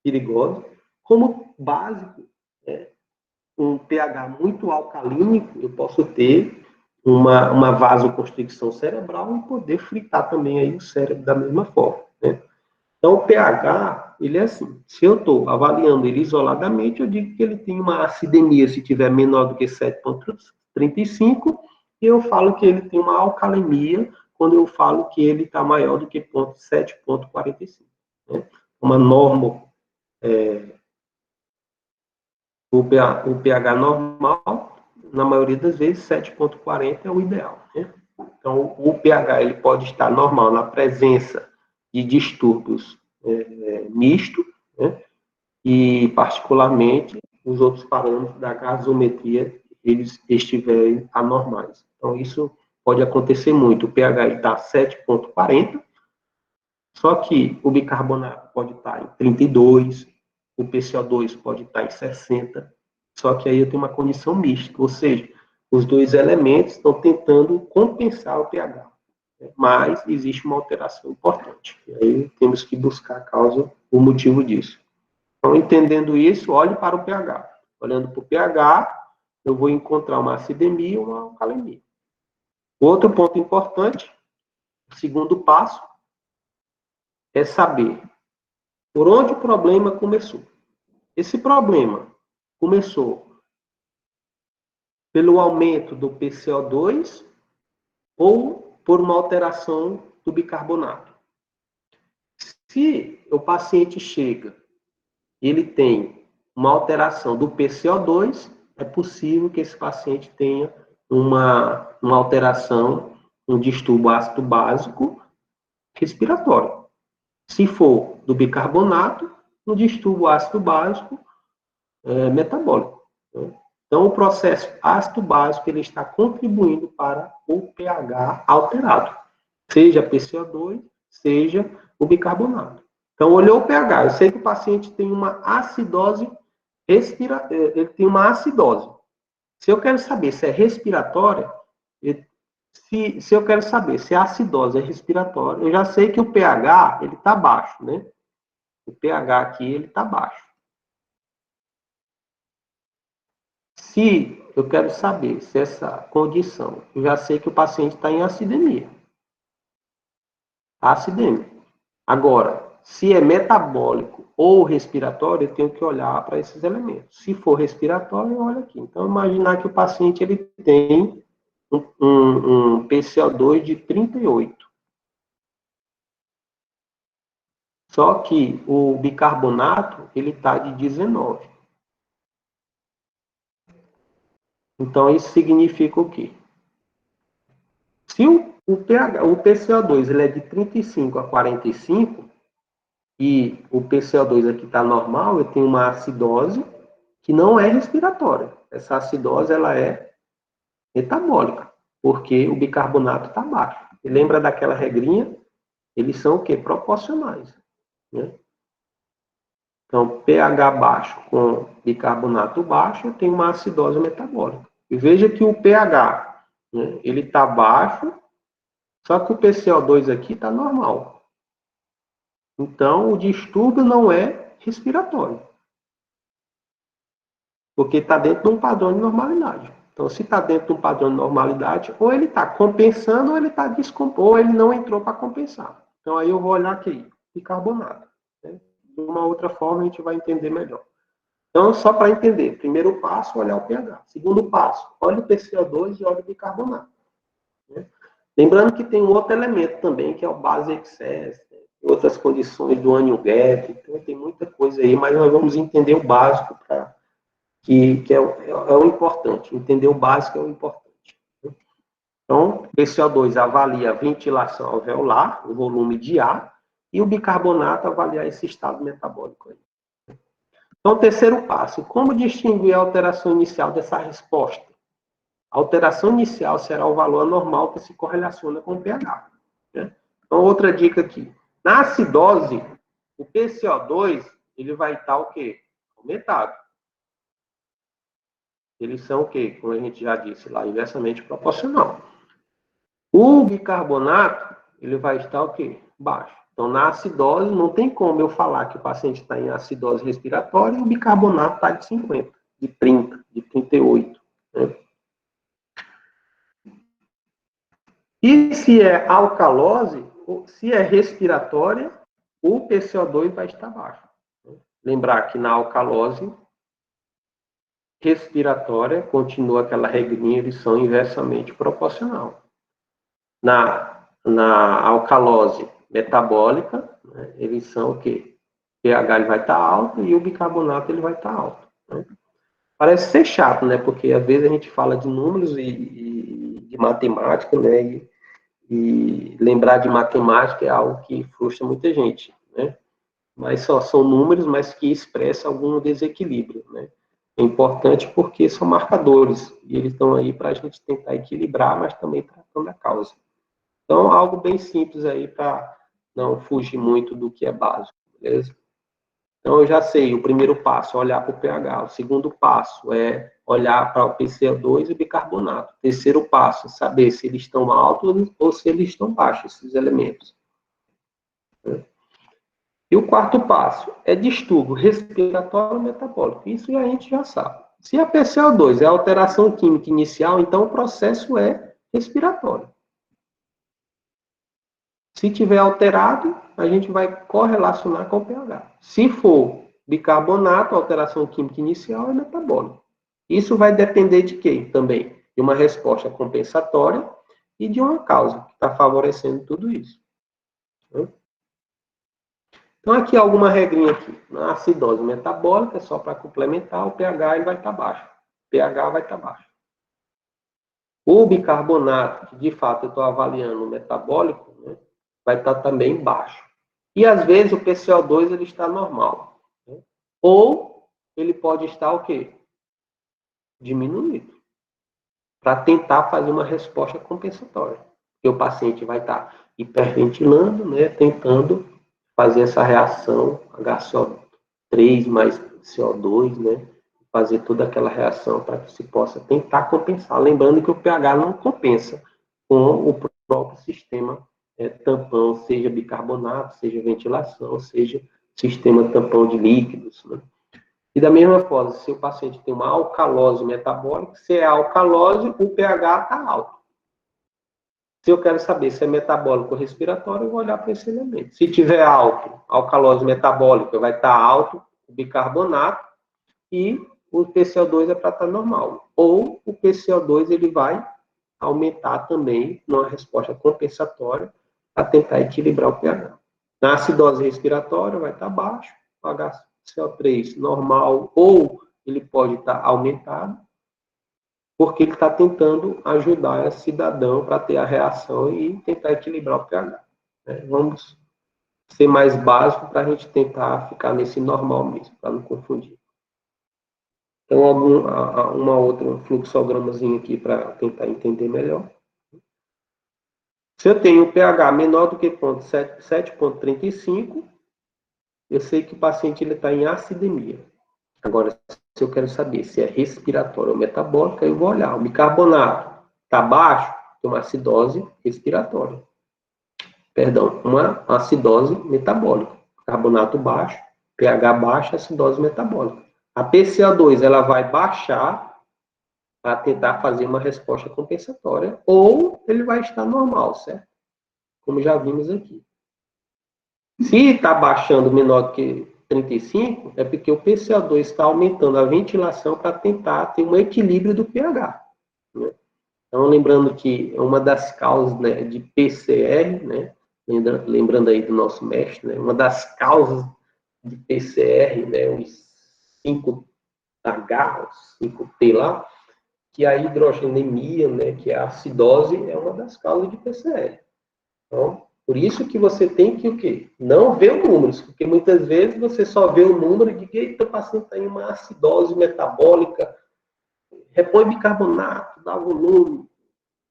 perigosa. Como básico, um pH muito alcalínico, eu posso ter uma vasoconstricção cerebral e poder fritar também aí o cérebro da mesma forma, né? Então, o pH, ele é assim. Se eu estou avaliando ele isoladamente, eu digo que ele tem uma acidemia, se tiver menor do que 7,35, e eu falo que ele tem uma alcalemia, quando eu falo que ele está maior do que 7,45. Né? Uma norma, o pH normal, na maioria das vezes, 7,40 é o ideal. Né? Então, o pH ele pode estar normal na presença de distúrbios misto, né? E, particularmente, os outros parâmetros da gasometria, eles estiverem anormais. Então, isso pode acontecer muito. O pH está 7,40, só que o bicarbonato pode estar em 32, o PCO2 pode estar em 60, só que aí eu tenho uma condição mista, ou seja, os dois elementos estão tentando compensar o pH. Mas existe uma alteração importante. E aí temos que buscar a causa, o motivo disso. Então, entendendo isso, olhe para o pH. Olhando para o pH, eu vou encontrar uma acidemia e uma alcalemia. Outro ponto importante, o segundo passo, é saber por onde o problema começou. Esse problema começou pelo aumento do PCO2 ou por uma alteração do bicarbonato. Se o paciente chega e ele tem uma alteração do PCO2, é possível que esse paciente tenha uma alteração, um distúrbio ácido básico respiratório. Se for do bicarbonato, um distúrbio ácido básico metabólico. Então, o processo ácido básico ele está contribuindo para o pH alterado, seja PCO2, seja o bicarbonato. Então, olhou o pH, eu sei que o paciente tem uma acidose ele tem uma acidose. Se eu quero saber se é respiratória, se eu quero saber se a acidose é respiratória, eu já sei que o pH ele está baixo, né? O pH aqui ele está baixo. Se eu quero saber se essa condição, eu já sei que o paciente está em acidemia. Acidemia. Agora, se é metabólico ou respiratório, eu tenho que olhar para esses elementos. Se for respiratório, eu olho aqui. Então, imaginar que o paciente ele tem um PCO2 de 38. Só que o bicarbonato, ele está de 19. Então, isso significa o quê? Se o PCO2 ele é de 35 a 45, e o PCO2 aqui está normal, eu tenho uma acidose que não é respiratória. Essa acidose ela é metabólica, porque o bicarbonato está baixo. E lembra daquela regrinha? Eles são o quê? Proporcionais. Né? Então, pH baixo com bicarbonato baixo, eu tenho uma acidose metabólica. E veja que o pH, né, ele está baixo, só que o PCO2 aqui está normal. Então, o distúrbio não é respiratório. Porque está dentro de um padrão de normalidade. Então, se está dentro de um padrão de normalidade, ou ele está compensando, ou ele está descompensando, ou ele não entrou para compensar. Então, aí eu vou olhar aqui, bicarbonato. Né? De uma outra forma, a gente vai entender melhor. Então, só para entender, primeiro passo, olhar o pH. Segundo passo, olha o PCO2 e olha o bicarbonato. Né? Lembrando que tem um outro elemento também, que é o base excess, outras condições do anion gap, então tem muita coisa aí, mas nós vamos entender o básico, que é o importante. Entender o básico é o importante. Então, o PCO2 avalia a ventilação alveolar, o volume de ar, e o bicarbonato avalia esse estado metabólico aí. Então, terceiro passo, como distinguir a alteração inicial dessa resposta? A alteração inicial será o valor anormal que se correlaciona com o pH. Né? Então, outra dica aqui. Na acidose, o PCO2, ele vai estar o quê? Aumentado. Eles são o quê? Como a gente já disse lá, inversamente proporcional. O bicarbonato, ele vai estar o quê? Baixo. Então, na acidose, não tem como eu falar que o paciente está em acidose respiratória e o bicarbonato está de 50, de 30, de 38. Né? E se é alcalose, se é respiratória, o PCO2 vai estar baixo. Lembrar que na alcalose respiratória, continua aquela regrinha, eles são inversamente proporcional. Na alcalose metabólica, né, eles são o quê? O pH ele vai estar alto e o bicarbonato ele vai estar alto. Né? Parece ser chato, né? Porque às vezes a gente fala de números e de matemática, né? E lembrar de matemática é algo que frustra muita gente, né? Mas são números, mas que expressam algum desequilíbrio, né? É importante porque são marcadores, e eles estão aí para a gente tentar equilibrar, mas também tratando a causa. Então, algo bem simples aí para não fugir muito do que é básico, beleza? Então, eu já sei, o primeiro passo é olhar para o pH, o segundo passo é olhar para o PCO2 e o bicarbonato. O terceiro passo é saber se eles estão altos ou se eles estão baixos, esses elementos. E o quarto passo é distúrbio respiratório metabólico. Isso a gente já sabe. Se a PCO2 é a alteração química inicial, então o processo é respiratório. Se tiver alterado, a gente vai correlacionar com o pH. Se for bicarbonato, a alteração química inicial é metabólica. Isso vai depender de quê? Também de uma resposta compensatória e de uma causa que está favorecendo tudo isso. Então, aqui alguma regrinha aqui. Na acidose metabólica, só para complementar, o pH ele vai estar baixo. O pH vai estar baixo. O bicarbonato, que de fato eu estou avaliando o metabólico, né, vai estar também baixo. E às vezes o PCO2 ele está normal. Né? Ou ele pode estar o quê? Diminuído. Para tentar fazer uma resposta compensatória. Porque o paciente vai estar hiperventilando, né, tentando fazer essa reação HCO3 mais CO2, né? Fazer toda aquela reação para que se possa tentar compensar. Lembrando que o pH não compensa com o próprio sistema tampão, seja bicarbonato, seja ventilação, seja sistema tampão de líquidos. Né? E da mesma forma, se o paciente tem uma alcalose metabólica, se é alcalose, o pH está alto. Se eu quero saber se é metabólico ou respiratório, eu vou olhar para esse elemento. Se tiver alto, alcalose metabólica, vai estar alto o bicarbonato e o PCO2 é para estar normal. Ou o PCO2 ele vai aumentar também numa resposta compensatória para tentar equilibrar o pH. Na acidose respiratória vai estar baixo, o HCO3 normal, ou ele pode estar aumentado, porque ele está tentando ajudar esse cidadão para ter a reação e tentar equilibrar o pH. Né? Vamos ser mais básico para a gente tentar ficar nesse normal mesmo, para não confundir. Então, uma outra fluxogramazinho aqui para tentar entender melhor. Se eu tenho um pH menor do que 7,35, eu sei que o paciente está em acidemia. Agora, se eu quero saber se é respiratória ou metabólica, eu vou olhar. O bicarbonato está baixo, tem uma acidose respiratória. Perdão, uma acidose metabólica. Carbonato baixo, pH baixo, acidose metabólica. A PCO2 ela vai baixar para tentar fazer uma resposta compensatória, ou ele vai estar normal, certo? Como já vimos aqui. Se está baixando menor do que 35, é porque o PCO2 está aumentando a ventilação para tentar ter um equilíbrio do pH. Né? Então, lembrando que uma das causas, né, de PCR, né, lembrando aí do nosso mestre, né, uma das causas de PCR, né, os 5H, os 5T lá, que a hidrogenemia, né, que é a acidose, é uma das causas de PCR. Então, por isso que você tem que o quê? Não ver os números, porque muitas vezes você só vê o número de que o paciente está em uma acidose metabólica repõe bicarbonato, dá volume,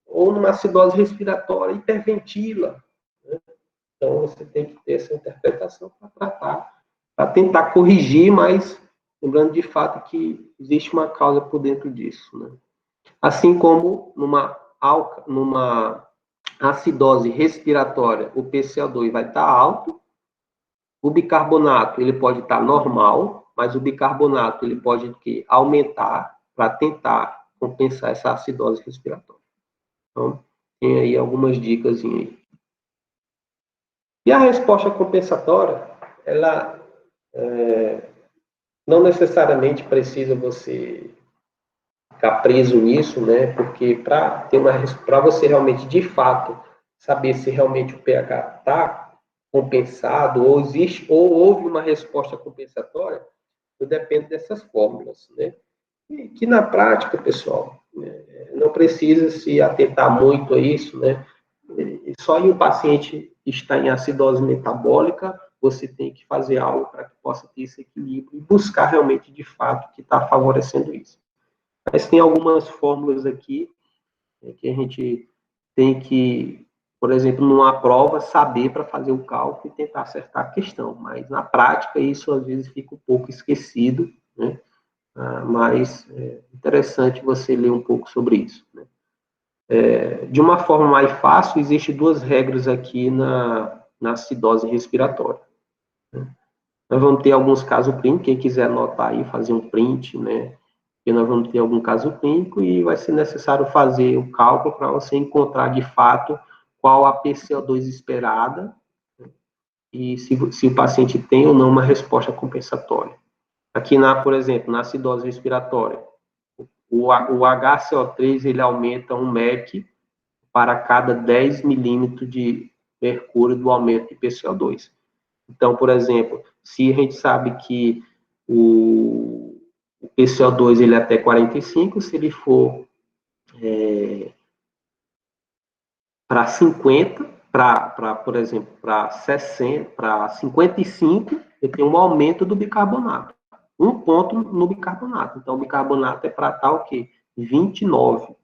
ou numa acidose respiratória, hiperventila. Né? Então, você tem que ter essa interpretação para tratar, para tentar corrigir, mas lembrando de fato que existe uma causa por dentro disso. Né? Assim como numa acidose respiratória, o PCO2 vai estar alto, o bicarbonato ele pode estar normal, mas o bicarbonato ele pode aumentar para tentar compensar essa acidose respiratória. Então, tem aí algumas dicas aí. E a resposta compensatória, ela não necessariamente precisa você ficar preso nisso, né? Porque para você realmente, de fato, saber se realmente o pH está compensado ou houve uma resposta compensatória, depende dessas fórmulas, né? E que na prática, pessoal, não precisa se atentar muito a isso, né? Só em um paciente que está em acidose metabólica, você tem que fazer algo para que possa ter esse equilíbrio e buscar realmente, de fato, que está favorecendo isso. Mas tem algumas fórmulas aqui que a gente tem que, por exemplo, numa prova, saber para fazer o cálculo e tentar acertar a questão. Mas, na prática, isso às vezes fica um pouco esquecido, né? Mas é interessante você ler um pouco sobre isso. Né? De uma forma mais fácil, existem duas regras aqui na acidose respiratória. Né? Nós vamos ter alguns casos clínicos, quem quiser anotar aí, fazer um print, né? Porque nós vamos ter algum caso clínico e vai ser necessário fazer o cálculo para você encontrar, de fato, qual a PCO2 esperada, né? E se o paciente tem ou não uma resposta compensatória. Aqui, por exemplo, na acidose respiratória, o HCO3 ele aumenta 1 mEq para cada 10 milímetros de mercúrio do aumento de PCO2. Então, por exemplo, se a gente sabe que o PCO2 ele é até 45, se ele for para 50, por exemplo, para 60, para 55, ele tem um aumento do bicarbonato. 1 ponto no bicarbonato. Então, o bicarbonato é para estar o quê? 29.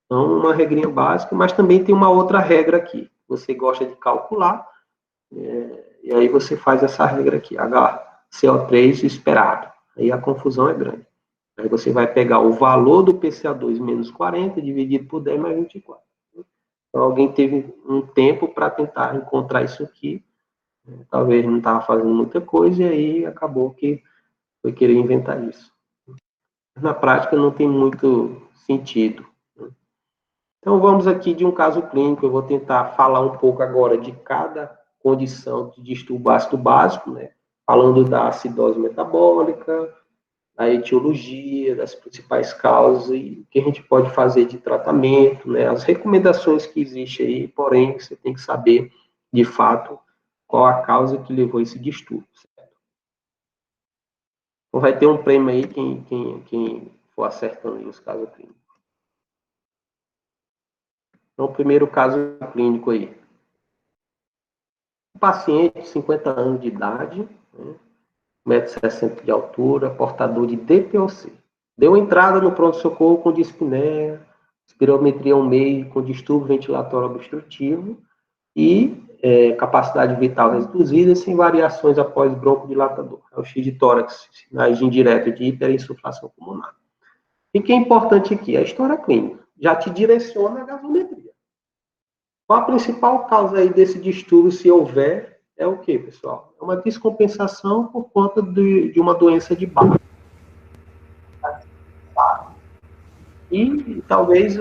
Então, uma regrinha básica, mas também tem uma outra regra aqui. Você gosta de calcular, e aí você faz essa regra aqui, HCO3 esperado. Aí a confusão é grande. Aí você vai pegar o valor do PCO2 menos 40, dividido por 10 mais 24. Então, alguém teve um tempo para tentar encontrar isso aqui. Talvez não estava fazendo muita coisa, e aí acabou que foi querer inventar isso. Na prática, não tem muito sentido. Então, vamos aqui de um caso clínico. Eu vou tentar falar um pouco agora de cada condição de distúrbio ácido básico, né? Falando da acidose metabólica, da etiologia, das principais causas e o que a gente pode fazer de tratamento, né? As recomendações que existem aí, porém, você tem que saber, de fato, qual a causa que levou esse distúrbio. Então, vai ter um prêmio aí quem for acertando aí os casos clínicos. Então, o primeiro caso clínico aí. Um paciente de 50 anos de idade, né, 1,60 m de altura, portador de DPOC. Deu entrada no pronto-socorro com dispneia, espirometria 1,5 com distúrbio ventilatório obstrutivo e capacidade vital reduzida sem variações após broncodilatador. É o X de tórax, sinais indiretos de hiperinsuflação pulmonar. E o que é importante aqui? A história clínica. Já te direciona a gasometria. Qual a principal causa aí desse distúrbio, se houver, é o que, pessoal? É uma descompensação por conta de uma doença de base. E talvez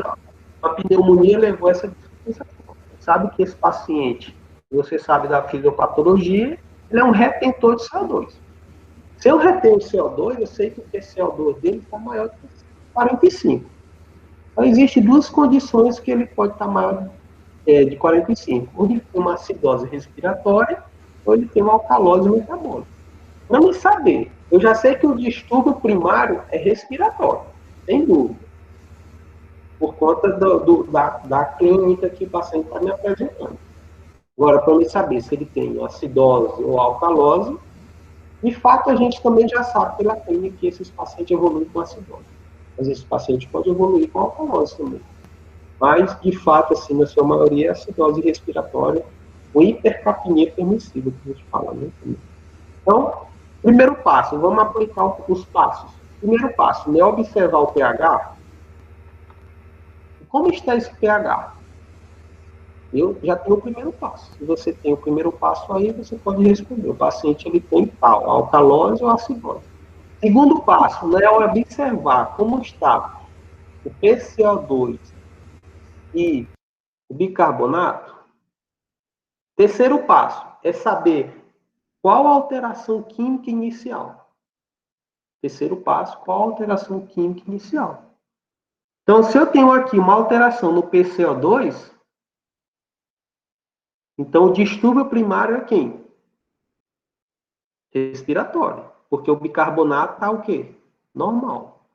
a pneumonia levou a essa descompensação. Sabe que esse paciente, você sabe da fisiopatologia, ele é um retentor de CO2. Se eu retenho CO2, eu sei que o PCO2 dele está maior que 45. Então, existem duas condições que ele pode estar maior de 45. Ou ele tem uma acidose respiratória, ou ele tem uma alcalose metabólica. Não me saber. Eu já sei que o distúrbio primário é respiratório, sem dúvida. Por conta da clínica que o paciente está me apresentando. Agora, para me saber se ele tem acidose ou alcalose, de fato, a gente também já sabe pela clínica que esses pacientes evoluem com acidose. Mas esse paciente pode evoluir com alcalose também. Mas, de fato, assim, na sua maioria, é acidose respiratória ou hipercapnia permissiva, que a gente fala, né? Então, primeiro passo, vamos aplicar os passos. Primeiro passo, né, observar o pH. Como está esse pH? Eu já tenho o primeiro passo. Se você tem o primeiro passo aí, você pode responder. O paciente ele tem tal, alcalose ou acidose. Segundo passo, né, é observar como está o PCO2 e o bicarbonato. Terceiro passo é saber qual a alteração química inicial. Terceiro passo, qual a alteração química inicial. Então, se eu tenho aqui uma alteração no PCO2, então o distúrbio primário é quem? Respiratório. Porque o bicarbonato está o quê? Normal.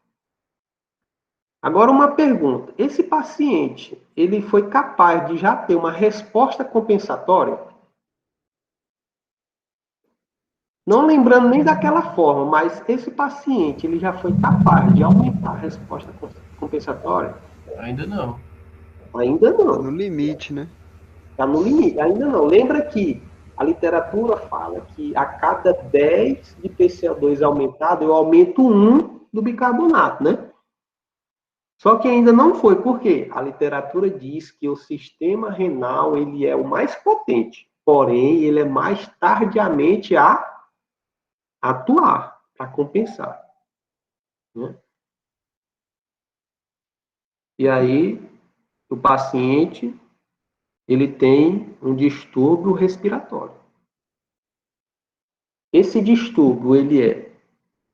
Agora uma pergunta. Esse paciente, ele foi capaz de já ter uma resposta compensatória? Não lembrando nem daquela forma, mas esse paciente, ele já foi capaz de aumentar a resposta compensatória? Ainda não. Ainda não. Tá no limite, né? Está no limite, ainda não. Lembra que a literatura fala que a cada 10 de PCO2 aumentado, eu aumento 1 do bicarbonato, né? Só que ainda não foi. Por quê? A literatura diz que o sistema renal ele é o mais potente, porém ele é mais tardiamente a atuar, para compensar. Né? E aí, o paciente ele tem um distúrbio respiratório. Esse distúrbio, ele é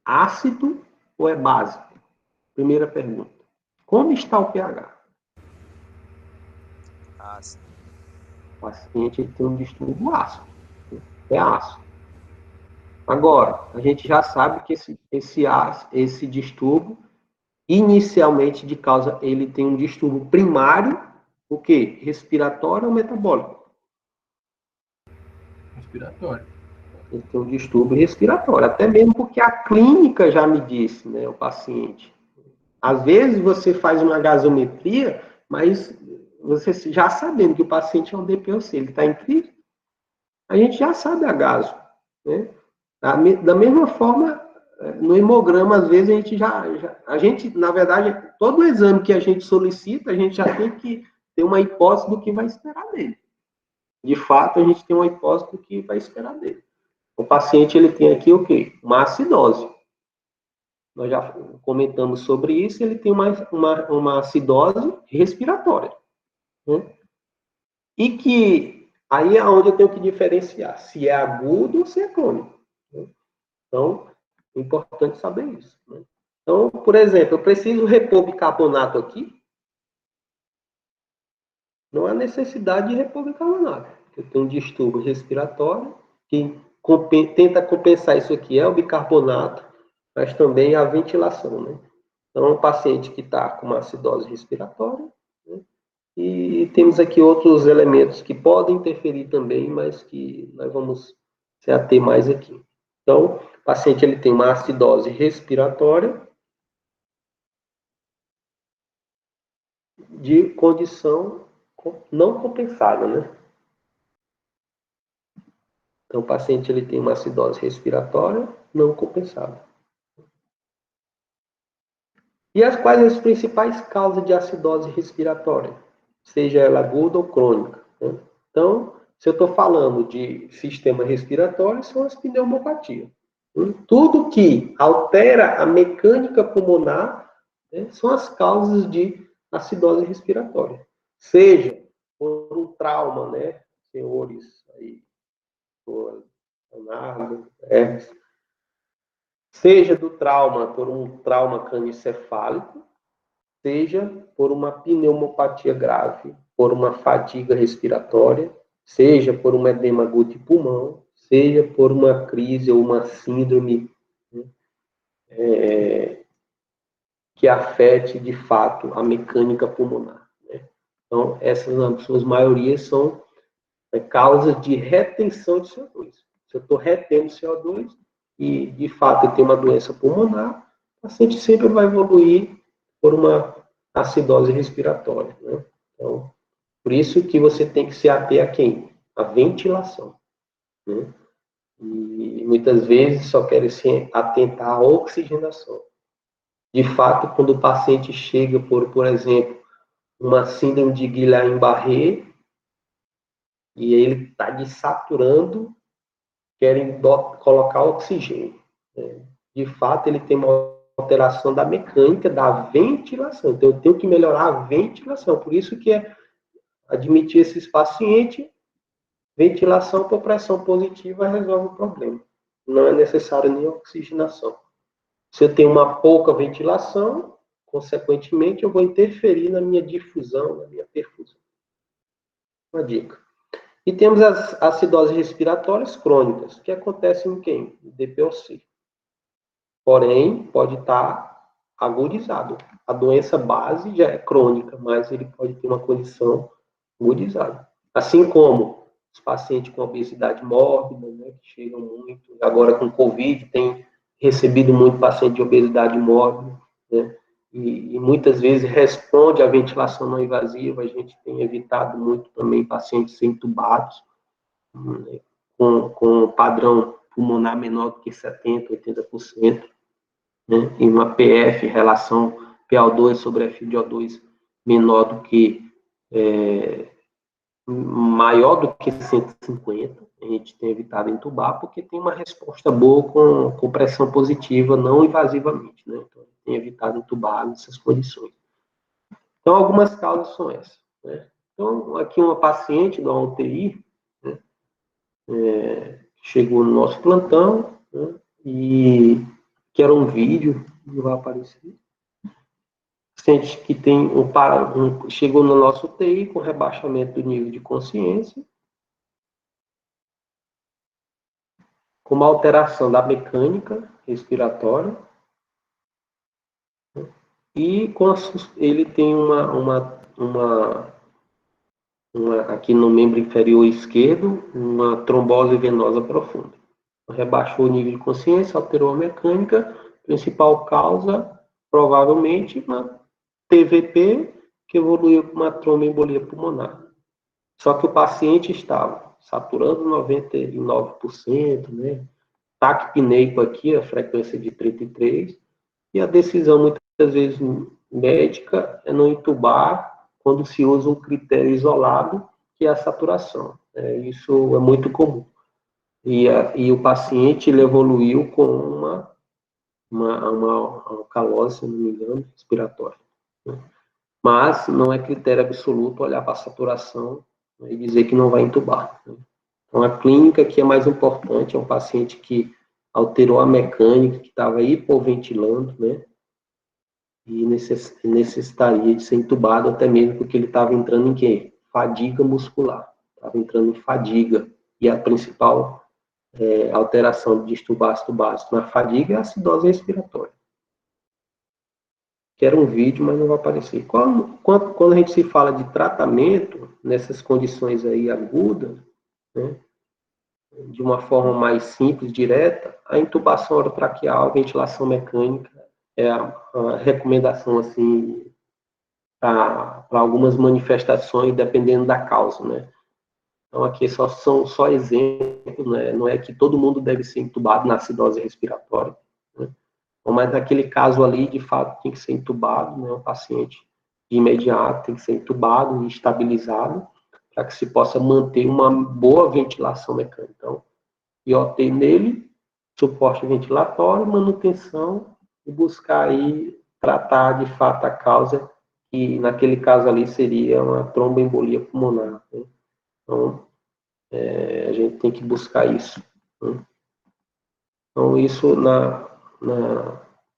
ácido ou é básico? Primeira pergunta. Como está o pH? Ácido. O paciente tem um distúrbio ácido. É ácido. Agora, a gente já sabe que esse distúrbio, inicialmente de causa, ele tem um distúrbio primário, o quê? Respiratório ou metabólico? Respiratório. Ele tem um distúrbio respiratório, até mesmo porque a clínica já me disse, né, o paciente. Às vezes você faz uma gasometria, mas você já sabendo que o paciente é um DPOC, ele está em crise, a gente já sabe a gaso, né? Da mesma forma, no hemograma, às vezes, a gente, na verdade, todo exame que a gente solicita, a gente já tem que ter uma hipótese do que vai esperar dele. De fato, a gente tem uma hipótese do que vai esperar dele. O paciente, ele tem aqui o quê? Uma acidose. Nós já comentamos sobre isso, ele tem uma acidose respiratória. Né? E que, aí é onde eu tenho que diferenciar, se é agudo ou se é crônico. Né? Então, é importante saber isso. Né? Então, por exemplo, eu preciso repor bicarbonato aqui. Não há necessidade de repor bicarbonato. Eu tenho um distúrbio respiratório, que tenta compensar isso aqui é o bicarbonato, mas também a ventilação. Né? Então, é um paciente que está com uma acidose respiratória, né? E temos aqui outros elementos que podem interferir também, mas que nós vamos se ater mais aqui. Então, o paciente ele tem uma acidose respiratória de condição não compensada, né? Então, o paciente ele tem uma acidose respiratória não compensada. E quais as principais causas de acidose respiratória? Seja ela aguda ou crônica. Né? Então, se eu estou falando de sistema respiratório, são as pneumopatias. Tudo que altera a mecânica pulmonar, né, são as causas de acidose respiratória. Seja por um trauma, né, senhores aí, Leonardo, seja do trauma por um trauma crânioencefálico, seja por uma pneumopatia grave, por uma fadiga respiratória, seja por um edema agudo de pulmão, seja por uma crise ou uma síndrome, né, que afete, de fato, a mecânica pulmonar. Né? Então, essas, na suas maioria, são causas de retenção de CO2. Se eu estou retendo CO2 e, de fato, eu tenho uma doença pulmonar, o paciente sempre vai evoluir por uma acidose respiratória, né? Então, por isso que você tem que se ater a quem? A ventilação, né? E muitas vezes só querem se atentar à oxigenação. De fato, quando o paciente chega por exemplo, uma síndrome de Guillain-Barré, e ele está desaturando, querem colocar oxigênio, né? De fato, ele tem uma alteração da mecânica da ventilação. Então, eu tenho que melhorar a ventilação. Por isso que é admitir esses pacientes, ventilação por pressão positiva resolve o problema. Não é necessário nem oxigenação. Se eu tenho uma pouca ventilação, consequentemente, eu vou interferir na minha difusão, na minha perfusão. Uma dica. E temos as acidoses respiratórias crônicas, que acontecem em quem? DPOC. Porém, pode estar agudizado. A doença base já é crônica, mas ele pode ter uma condição agudizada. Assim como os pacientes com obesidade mórbida, né, que chegam muito, agora com Covid, tem recebido muito paciente de obesidade mórbida, né, e muitas vezes responde à ventilação não invasiva. A gente tem evitado muito também pacientes entubados, né, com padrão pulmonar menor do que 70%, 80%, né, e uma PF, relação PO2 sobre FiO2 menor do que, maior do que 150, a gente tem evitado entubar, porque tem uma resposta boa com pressão positiva, não invasivamente, né, então tem evitado entubar nessas condições. Então, algumas causas são essas, né. Então, aqui uma paciente da UTI, né, chegou no nosso plantão, né, e que era um vídeo, não vai aparecer. Paciente que tem chegou no nosso UTI com rebaixamento do nível de consciência, com uma alteração da mecânica respiratória, né, e ele tem aqui no membro inferior esquerdo, uma trombose venosa profunda. Rebaixou o nível de consciência, alterou a mecânica, principal causa, provavelmente, uma TVP, que evoluiu para uma tromboembolia pulmonar. Só que o paciente estava saturando 99%, né? Taquipneico aqui, a frequência de 33, e a decisão, muitas vezes, médica é não entubar quando se usa um critério isolado, que é a saturação. Isso é muito comum. E o paciente ele evoluiu com uma alcalose, se não me engano, respiratória, né? Mas não é critério absoluto olhar para a saturação, né, e dizer que não vai entubar, né? Então, a clínica que é mais importante é um paciente que alterou a mecânica, que estava hipoventilando, né, e necessitaria de ser entubado, até mesmo porque ele estava entrando em quê? Fadiga muscular. Estava entrando em fadiga. E a principal alteração de disto básico na fadiga é a acidose respiratória. Quero um vídeo, mas não vai aparecer. Quando a gente se fala de tratamento, nessas condições aí agudas, né, de uma forma mais simples, direta, a intubação orotraqueal, a ventilação mecânica, é a recomendação, assim, para algumas manifestações, dependendo da causa, né? Então, aqui são só exemplos, né? Não é que todo mundo deve ser intubado na acidose respiratória, né? Mas naquele caso ali, de fato, tem que ser intubado, né? O paciente de imediato tem que ser intubado e estabilizado, para que se possa manter uma boa ventilação mecânica. Então, IOT nele, suporte ventilatório, manutenção, e buscar aí tratar de fato a causa, que naquele caso ali seria uma tromboembolia pulmonar, né? Então, a gente tem que buscar isso, né? Então, isso na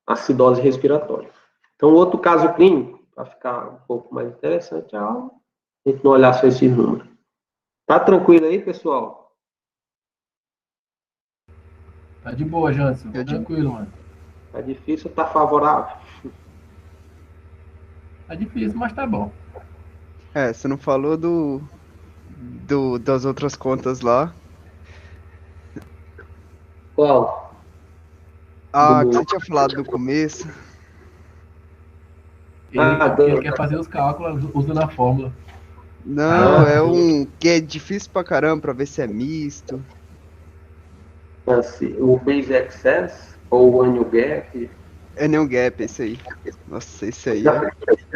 acidose respiratória. Então, outro caso clínico, para ficar um pouco mais interessante a aula, a gente não olhar só esses números. Tá tranquilo aí, pessoal? Tá de boa, Jansen. Tá tranquilo, mano. Tá difícil ou tá favorável? Tá difícil, mas tá bom. Você não falou das outras contas lá. Qual? Que você tinha falado no começo. Ele quer fazer os cálculos usando a fórmula. Não, é um que é difícil pra caramba pra ver se é misto. Assim, o Base Excess ou o Annual Gap. É nenhum gap, esse aí. Nossa, esse aí.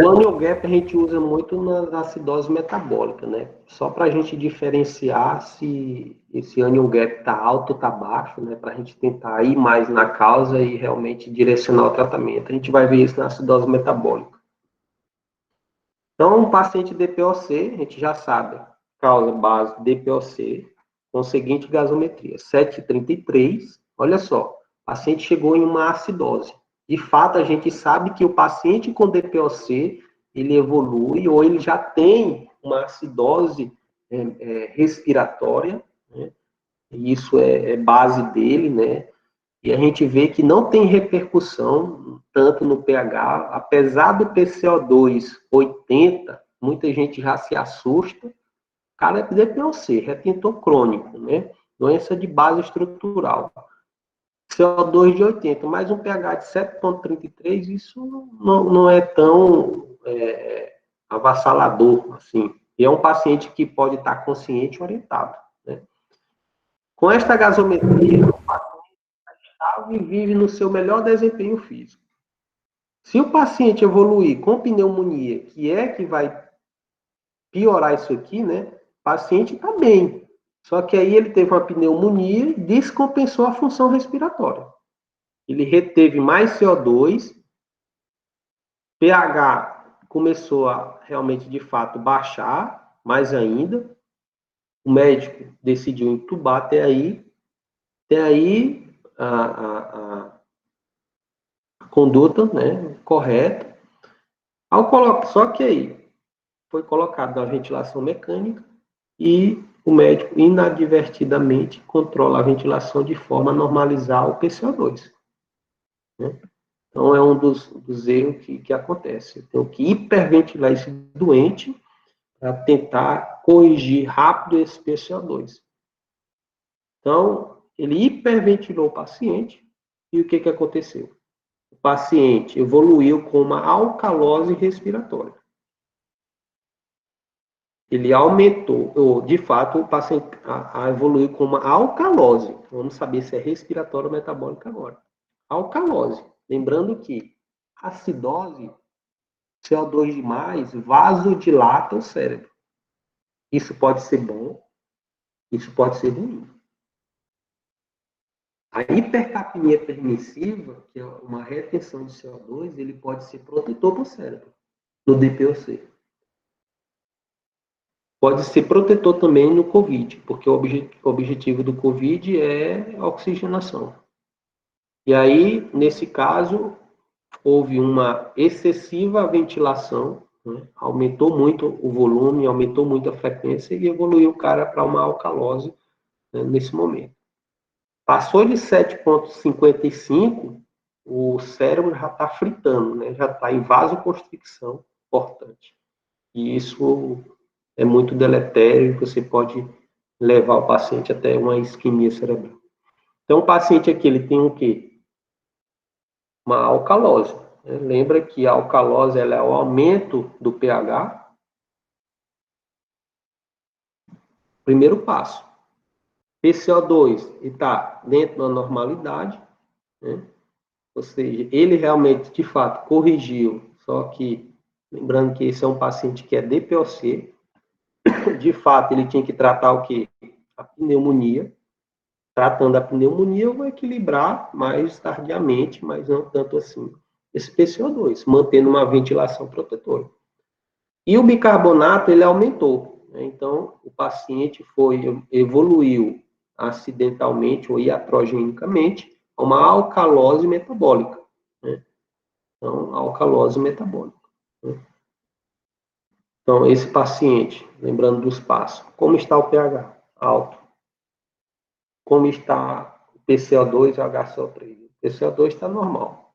O Annual Gap a gente usa muito na acidose metabólica, né? Só para a gente diferenciar se esse Annual Gap está alto ou está baixo, né? Para a gente tentar ir mais na causa e realmente direcionar o tratamento. A gente vai ver isso na acidose metabólica. Então, um paciente DPOC, a gente já sabe, causa base DPOC, com a seguinte gasometria, 7,33. Olha só, o paciente chegou em uma acidose. De fato, a gente sabe que o paciente com DPOC, ele evolui ou ele já tem uma acidose respiratória, né? E isso é base dele, né? E a gente vê que não tem repercussão tanto no pH, apesar do PCO2 80, muita gente já se assusta. Cara, é DPOC, retentor crônico, né? Doença de base estrutural. CO2 de 80, mais um pH de 7,33, isso não é tão avassalador, assim. E é um paciente que pode estar consciente e orientado, né? Com esta gasometria, o paciente estável vive no seu melhor desempenho físico. Se o paciente evoluir com pneumonia, que vai piorar isso aqui, né? O paciente está bem. Só que aí ele teve uma pneumonia e descompensou a função respiratória. Ele reteve mais CO2, pH começou a realmente, de fato, baixar mais ainda. O médico decidiu entubar até aí a conduta, né, correta. Só que aí foi colocado na ventilação mecânica e o médico inadvertidamente controla a ventilação de forma a normalizar o PCO2. Né? Então, é um dos erros que acontece. Eu tenho que hiperventilar esse doente para tentar corrigir rápido esse PCO2. Então, ele hiperventilou o paciente e o que aconteceu? O paciente evoluiu com uma alcalose respiratória. Ele aumentou, ou de fato, o paciente evoluiu com uma alcalose. Vamos saber se é respiratória ou metabólica agora. Alcalose. Lembrando que acidose, CO2 demais, vasodilata o cérebro. Isso pode ser bom, isso pode ser ruim. A hipercapnia permissiva, que é uma retenção de CO2, ele pode ser protetor para o cérebro, no DPOC. Pode ser protetor também no COVID, porque o objetivo do COVID é a oxigenação. E aí, nesse caso, houve uma excessiva ventilação, né? Aumentou muito o volume, aumentou muito a frequência e evoluiu o cara para uma alcalose, né, nesse momento. Passou de 7,55, o cérebro já está fritando, né? Já está em vasoconstricção importante. E isso é muito deletério, você pode levar o paciente até uma isquemia cerebral. Então, o paciente aqui, ele tem o quê? Uma alcalose. Né? Lembra que a alcalose ela é o aumento do pH. Primeiro passo. PCO2 está dentro da normalidade, né? Ou seja, ele realmente, de fato, corrigiu, só que, lembrando que esse é um paciente que é DPOC, de fato, ele tinha que tratar o quê? A pneumonia. Tratando a pneumonia, eu vou equilibrar mais tardiamente, mas não tanto assim, esse PCO2, mantendo uma ventilação protetora. E o bicarbonato, ele aumentou, né? Então, o paciente evoluiu acidentalmente ou iatrogenicamente a uma alcalose metabólica, né? Então, alcalose metabólica, né? Então, esse paciente, lembrando dos passos, como está o pH? Alto. Como está o PCO2 e o HCO3? O PCO2 está normal.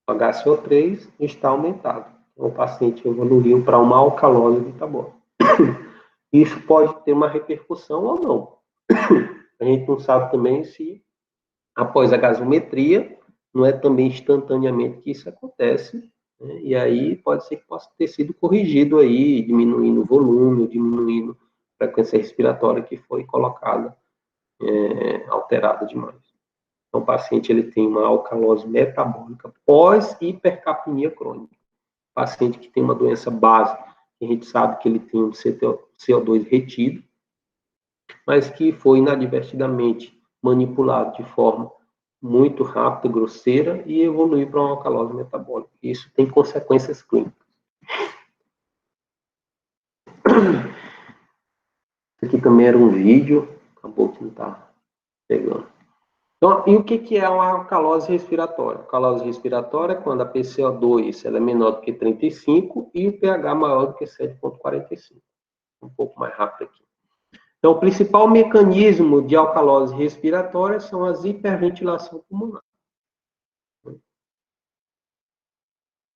O HCO3 está aumentado. Então, o paciente evoluiu para uma alcalose metabólica. Isso pode ter uma repercussão ou não. A gente não sabe também se, após a gasometria, não é também instantaneamente que isso acontece, né? E aí pode ser que possa ter sido corrigido aí, diminuindo o volume, diminuindo a frequência respiratória que foi colocada, alterada demais. Então, o paciente ele tem uma alcalose metabólica pós-hipercapnia crônica. O paciente que tem uma doença base, a gente sabe que ele tem um CO2 retido, mas que foi inadvertidamente manipulado de forma muito rápida, grosseira, e evoluiu para uma alcalose metabólica. Isso tem consequências clínicas. Esse aqui também era um vídeo, acabou que não está pegando. Então, e o que é uma alcalose respiratória? A alcalose respiratória é quando a PCO2 ela é menor do que 35 e o pH maior do que 7,45. Um pouco mais rápido aqui. Então, o principal mecanismo de alcalose respiratória são as hiperventilação pulmonar.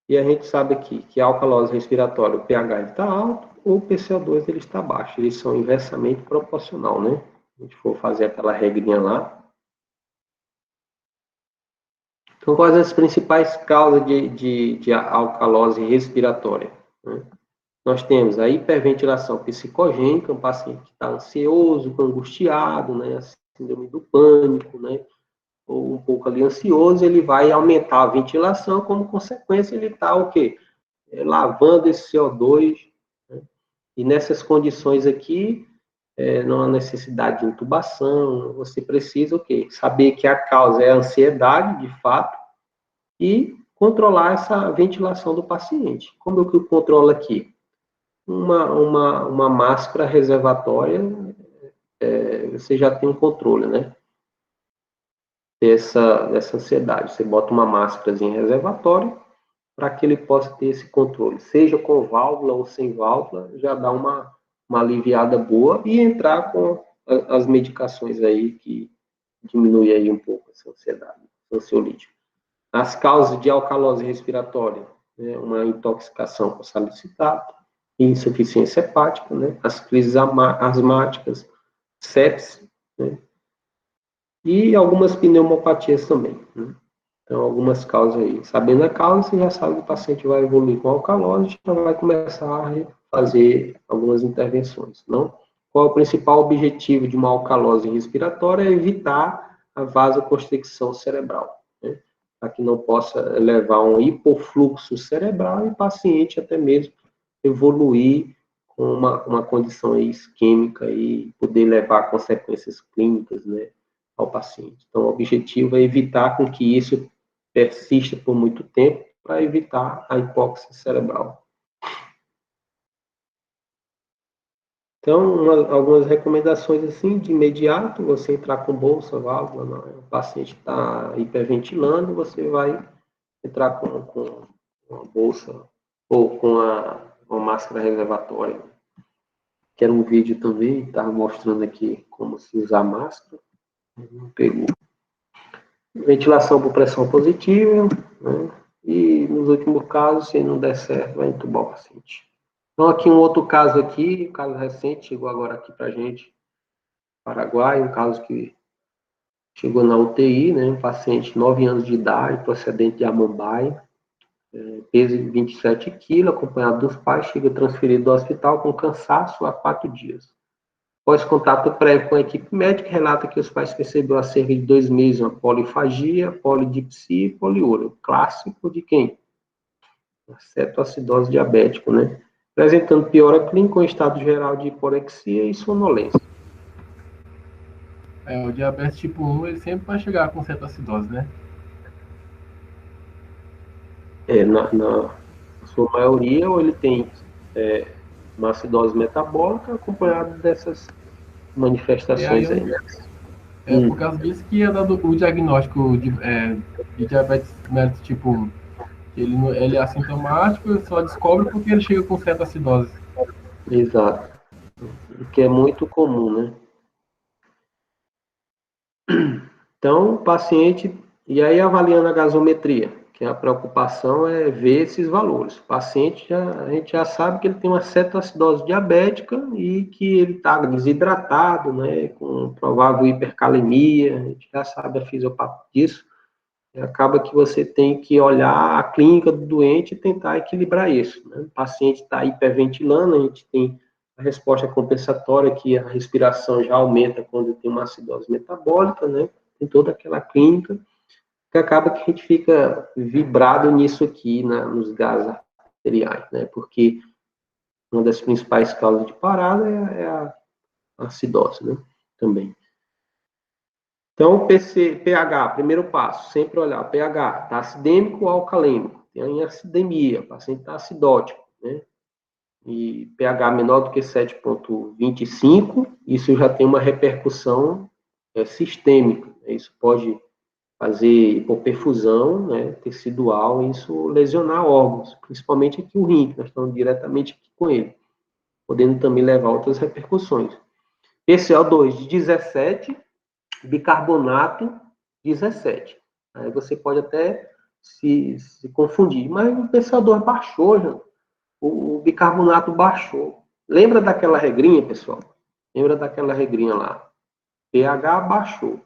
E a gente sabe aqui que a alcalose respiratória, o pH está alto, ou o PCO2 ele está baixo. Eles são inversamente proporcional, né? Se a gente for fazer aquela regrinha lá. Então, quais as principais causas de alcalose respiratória? Né? Nós temos a hiperventilação psicogênica, um paciente que está ansioso, angustiado, né? A síndrome do pânico, né? Ou um pouco ali ansioso, ele vai aumentar a ventilação, como consequência ele está o quê? Lavando esse CO2, né? E nessas condições aqui, não há necessidade de intubação, você precisa o quê? Saber que a causa é a ansiedade, de fato, e controlar essa ventilação do paciente. Como eu que controlo aqui? Uma máscara reservatória, você já tem um controle, né? Dessa ansiedade. Você bota uma máscarazinha reservatória para que ele possa ter esse controle. Seja com válvula ou sem válvula, já dá uma aliviada boa e entrar com as medicações aí que diminui aí um pouco essa ansiedade, ansiolítico. As causas de alcalose respiratória, né, uma intoxicação com salicitato, insuficiência hepática, né, as crises asmáticas, sepse, né, e algumas pneumopatias também, né. Então, algumas causas aí. Sabendo a causa, você já sabe que o paciente vai evoluir com alcalose, já vai começar a fazer algumas intervenções, não? Qual é o principal objetivo de uma alcalose respiratória? É evitar a vasoconstricção cerebral, né? Para que não possa levar a um hipofluxo cerebral e o paciente até mesmo evoluir com uma condição aí isquêmica e poder levar a consequências clínicas, né, ao paciente. Então, o objetivo é evitar com que isso persista por muito tempo para evitar a hipóxia cerebral. Então, algumas recomendações assim, de imediato, você entrar com bolsa, válvula, o paciente está hiperventilando, você vai entrar com uma bolsa ou com uma máscara reservatória. Que era um vídeo também, estava mostrando aqui como se usar máscara. Não pegou. Ventilação por pressão positiva, né? E nos últimos casos, se não der certo, vai entubar o paciente. Então, aqui um outro caso aqui, um caso recente, chegou agora aqui para a gente, Paraguai, um caso que chegou na UTI, né? Um paciente de 9 anos de idade, procedente de Amambai, peso de 27 quilos, acompanhado dos pais, chega transferido do hospital com cansaço há 4 dias. Após contato prévio com a equipe médica, relata que os pais perceberam há cerca de 2 meses uma polifagia, polidipsia e poliúria. Clássico de quem? Cetoacidose diabético, né? Apresentando piora clínica com estado geral de hiporexia e sonolência. O diabetes tipo 1, ele sempre vai chegar com cetoacidose, né? Na sua maioria, ou ele tem uma acidose metabólica acompanhada dessas manifestações aí, né? Por causa disso que é dado o diagnóstico de diabetes mellitus tipo 1. Ele é assintomático, só descobre porque ele chega com cetoacidose. Exato. O que é muito comum, né? Então, o paciente, e aí avaliando a gasometria, que a preocupação é ver esses valores. O paciente, a gente já sabe que ele tem uma cetoacidose diabética e que ele está desidratado, né, com provável hipercalemia, a gente já sabe a fisiopatia disso. acaba que você tem que olhar a clínica do doente e tentar equilibrar isso, né? O paciente está hiperventilando, a gente tem a resposta compensatória, que a respiração já aumenta quando tem uma acidose metabólica, né? Tem toda aquela clínica, que acaba que a gente fica vibrado nisso aqui, né, nos gases arteriais, né? Porque uma das principais causas de parada é a acidose, né? Também. Então, pH, primeiro passo, sempre olhar, pH, está acidêmico ou alcalêmico? Tem acidemia, o paciente está acidótico, né? E pH menor do que 7,25, isso já tem uma repercussão sistêmica, né? Isso pode fazer hipoperfusão, né, tecidual, e isso lesionar órgãos, principalmente aqui o rim, que nós estamos diretamente aqui com ele, podendo também levar a outras repercussões. PCO2 de 17, bicarbonato 17. Aí você pode até se confundir, mas o PCO2 baixou, já. O bicarbonato baixou. Lembra daquela regrinha, pessoal? Lembra daquela regrinha lá? pH baixou.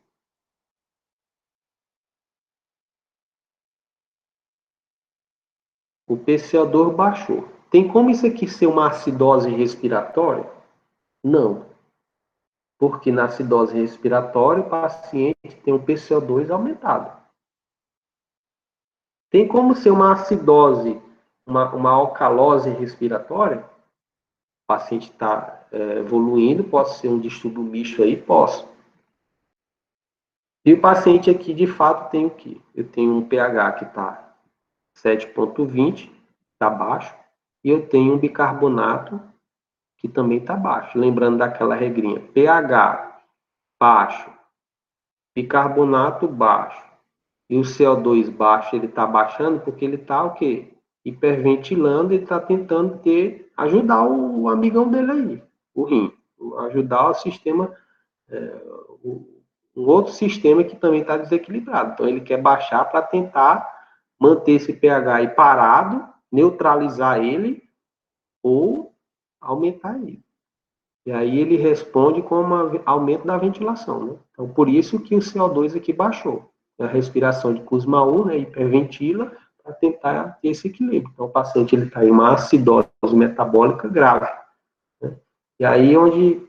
O PCO2 baixou. Tem como isso aqui ser uma acidose respiratória? Não. Porque na acidose respiratória, o paciente tem um PCO2 aumentado. Tem como ser uma acidose, uma alcalose respiratória? O paciente está evoluindo, pode ser um distúrbio misto aí? Posso. E o paciente aqui, de fato, tem o quê? Eu tenho um pH que está 7,20, está baixo, e eu tenho um bicarbonato que também está baixo. Lembrando daquela regrinha, pH baixo, bicarbonato baixo, e o CO2 baixo, ele está baixando porque ele está o quê? Hiperventilando, ele está tentando ajudar o amigão dele aí, o rim, ajudar o sistema, um outro sistema que também está desequilibrado. Então, ele quer baixar para tentar manter esse pH aí parado, neutralizar ele ou aumentar ele. E aí ele responde com um aumento da ventilação, né? Então, por isso que o CO2 aqui baixou. A respiração de Kussmaul, né, hiperventila, para tentar ter esse equilíbrio. Então, o paciente está em uma acidose metabólica grave, né? E aí onde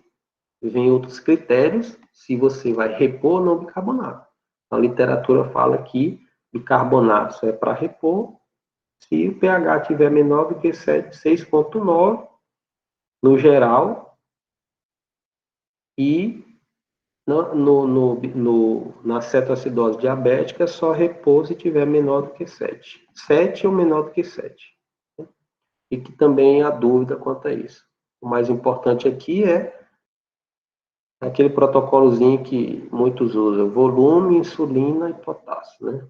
vem outros critérios, se você vai repor ou não bicarbonato. A literatura fala que bicarbonato só é para repor se o pH tiver menor do que 6,9 no geral, e na cetoacidose diabética só repor se tiver menor do que 7. 7 ou menor do que 7. E que também há dúvida quanto a isso. O mais importante aqui é aquele protocolozinho que muitos usam, volume, insulina e potássio, né?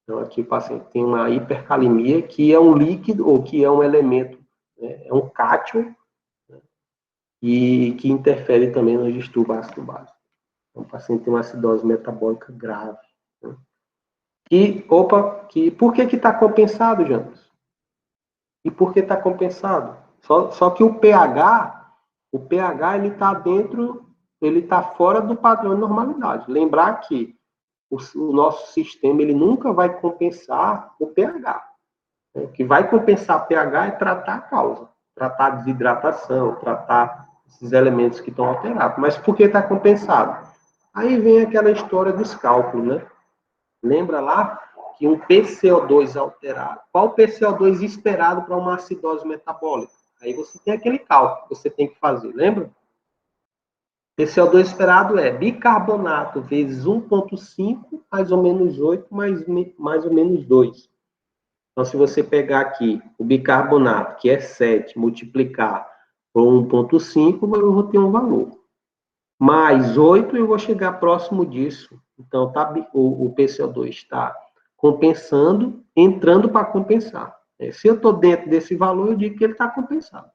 Então, aqui o paciente tem uma hipercalemia, que é um líquido, ou que é um elemento, né? É um cátion, né? E que interfere também no distúrbio ácido básico. Então, o paciente tem uma acidose metabólica grave, né? Por que está compensado, Janos? E por que está compensado? Só que o pH ele está dentro, ele está fora do padrão de normalidade. Lembrar que o nosso sistema ele nunca vai compensar o pH. O que vai compensar o pH é tratar a causa, tratar a desidratação, tratar esses elementos que estão alterados. Mas por que está compensado? Aí vem aquela história dos cálculos, né? Lembra lá que um PCO2 alterado, qual o PCO2 esperado para uma acidose metabólica? Aí você tem aquele cálculo que você tem que fazer, lembra? PCO2 esperado é bicarbonato vezes 1,5, mais ou menos 8, mais ou menos 2. Então, se você pegar aqui o bicarbonato, que é 7, multiplicar por 1,5, eu vou ter um valor. Mais 8, eu vou chegar próximo disso. Então, o PCO2 está compensando, entrando para compensar. Se eu estou dentro desse valor, eu digo que ele está compensado.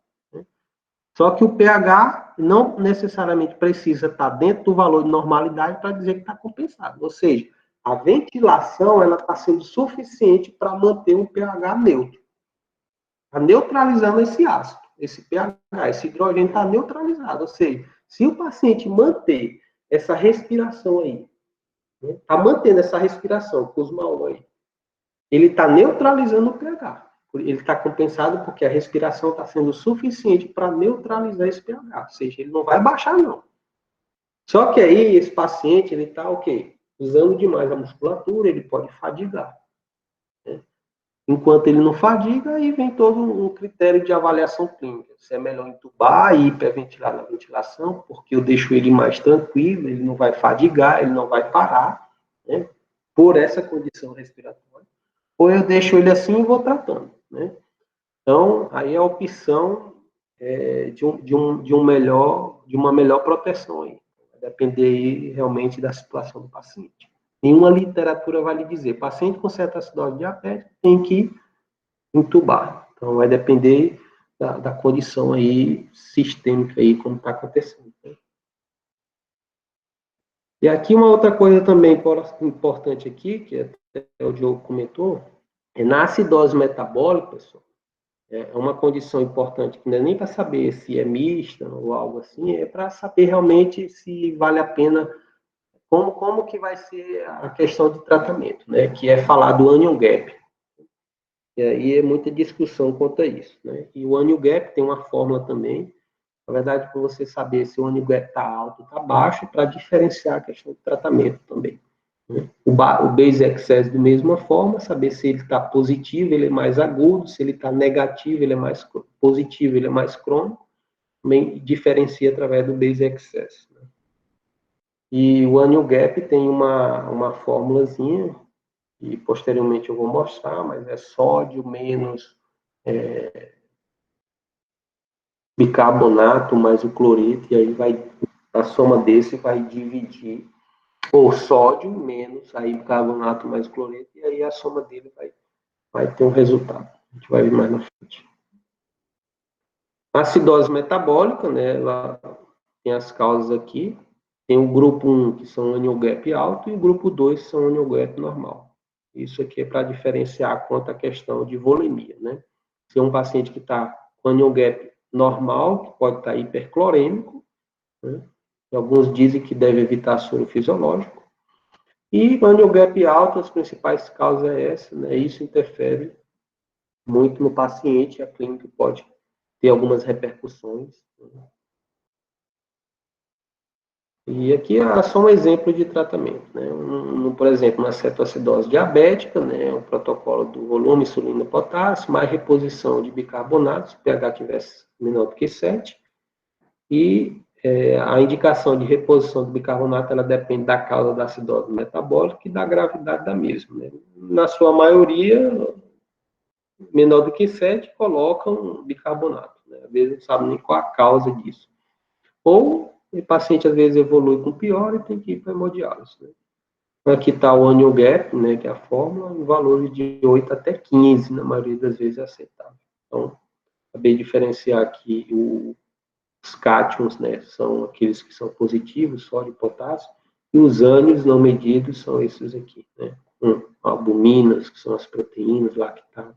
Só que o pH não necessariamente precisa estar dentro do valor de normalidade para dizer que está compensado. Ou seja, a ventilação ela está sendo suficiente para manter um pH neutro. Está neutralizando esse ácido, esse pH, esse hidrogênio está neutralizado. Ou seja, se o paciente manter essa respiração aí, Está mantendo essa respiração, com os mal aí. Ele está neutralizando o pH. Ele está compensado porque a respiração está sendo suficiente para neutralizar esse pH. Ou seja, ele não vai baixar, não. Só que aí, esse paciente, ele está o quê? Usando demais a musculatura, ele pode fadigar. Né? Enquanto ele não fadiga, aí vem todo um critério de avaliação clínica. Se é melhor entubar e hiperventilar na ventilação, porque eu deixo ele mais tranquilo, ele não vai fadigar, ele não vai parar, né? Por essa condição respiratória. Ou eu deixo ele assim e vou tratando, né? Então, aí a opção de uma melhor proteção aí. Vai depender aí, realmente da situação do paciente. Nenhuma literatura vai lhe dizer, paciente com cetoacidose diabética tem que entubar. Então, vai depender da condição aí sistêmica aí, como está acontecendo. Né? E aqui uma outra coisa também importante aqui, que até o Diogo comentou, na acidose metabólica, pessoal, é uma condição importante que não é nem para saber se é mista ou algo assim, é para saber realmente se vale a pena, como que vai ser a questão de tratamento, né? Que é falar do anion gap. E aí é muita discussão quanto a isso, né? E o anion gap tem uma fórmula também, na verdade, para você saber se o anion gap está alto ou está baixo, para diferenciar a questão de tratamento também. O base excess, da mesma forma, saber se ele está positivo, ele é mais agudo, se ele está negativo, ele é mais positivo, ele é mais crônico, também diferencia através do base excess. Né? E o annual gap tem uma fórmulazinha, e posteriormente eu vou mostrar, mas é sódio menos bicarbonato mais o cloreto, e aí a soma desse vai dividir ou sódio menos aí bicarbonato mais cloreto, e aí a soma dele vai ter um resultado. A gente vai ver mais na frente. A acidose metabólica, né, ela tem as causas aqui. Tem o grupo 1, que são anion gap alto, e o grupo 2, que são anion gap normal. Isso aqui é para diferenciar quanto à questão de volemia, né? Se é um paciente que está com anion gap normal, que pode estar hiperclorêmico, né? Alguns dizem que deve evitar soro fisiológico. E o anion gap alto, as principais causas é essa, né? Isso interfere muito no paciente, a clínica pode ter algumas repercussões. Né? E aqui é só um exemplo de tratamento, né? Por exemplo, na cetoacidose diabética, né? O protocolo do volume, insulina, potássio, mais reposição de bicarbonatos, se o pH tivesse menor do que 7, e a indicação de reposição do bicarbonato, ela depende da causa da acidose metabólica e da gravidade da mesma, né? Na sua maioria, menor do que 7, colocam bicarbonato, né? Às vezes não sabe nem qual a causa disso. Ou o paciente, às vezes, evolui com pior e tem que ir para hemodiálise, né? Aqui está o anion gap, né, que é a fórmula, em valores de 8 até 15, na maioria das vezes é aceitável. Então, acabei de diferenciar aqui os cátions, né, são aqueles que são positivos, sódio e potássio, e os ânions não medidos são esses aqui, né, albuminas, que são as proteínas, lactato,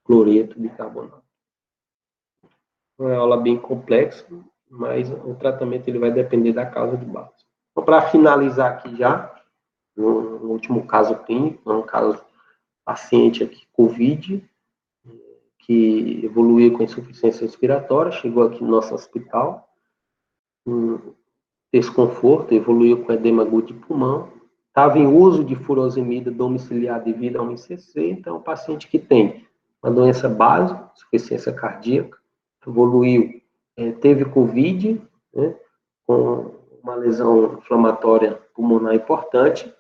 cloreto, bicarbonato. É uma aula bem complexa, mas o tratamento ele vai depender da causa de base. Então, para finalizar aqui já, no último caso clínico, um caso paciente aqui, COVID, que evoluiu com insuficiência respiratória, chegou aqui no nosso hospital, desconforto, evoluiu com edema agudo de pulmão, estava em uso de furosemida domiciliar devido a um ICC, então, um paciente que tem uma doença básica, insuficiência cardíaca, evoluiu, teve COVID, né, com uma lesão inflamatória pulmonar importante,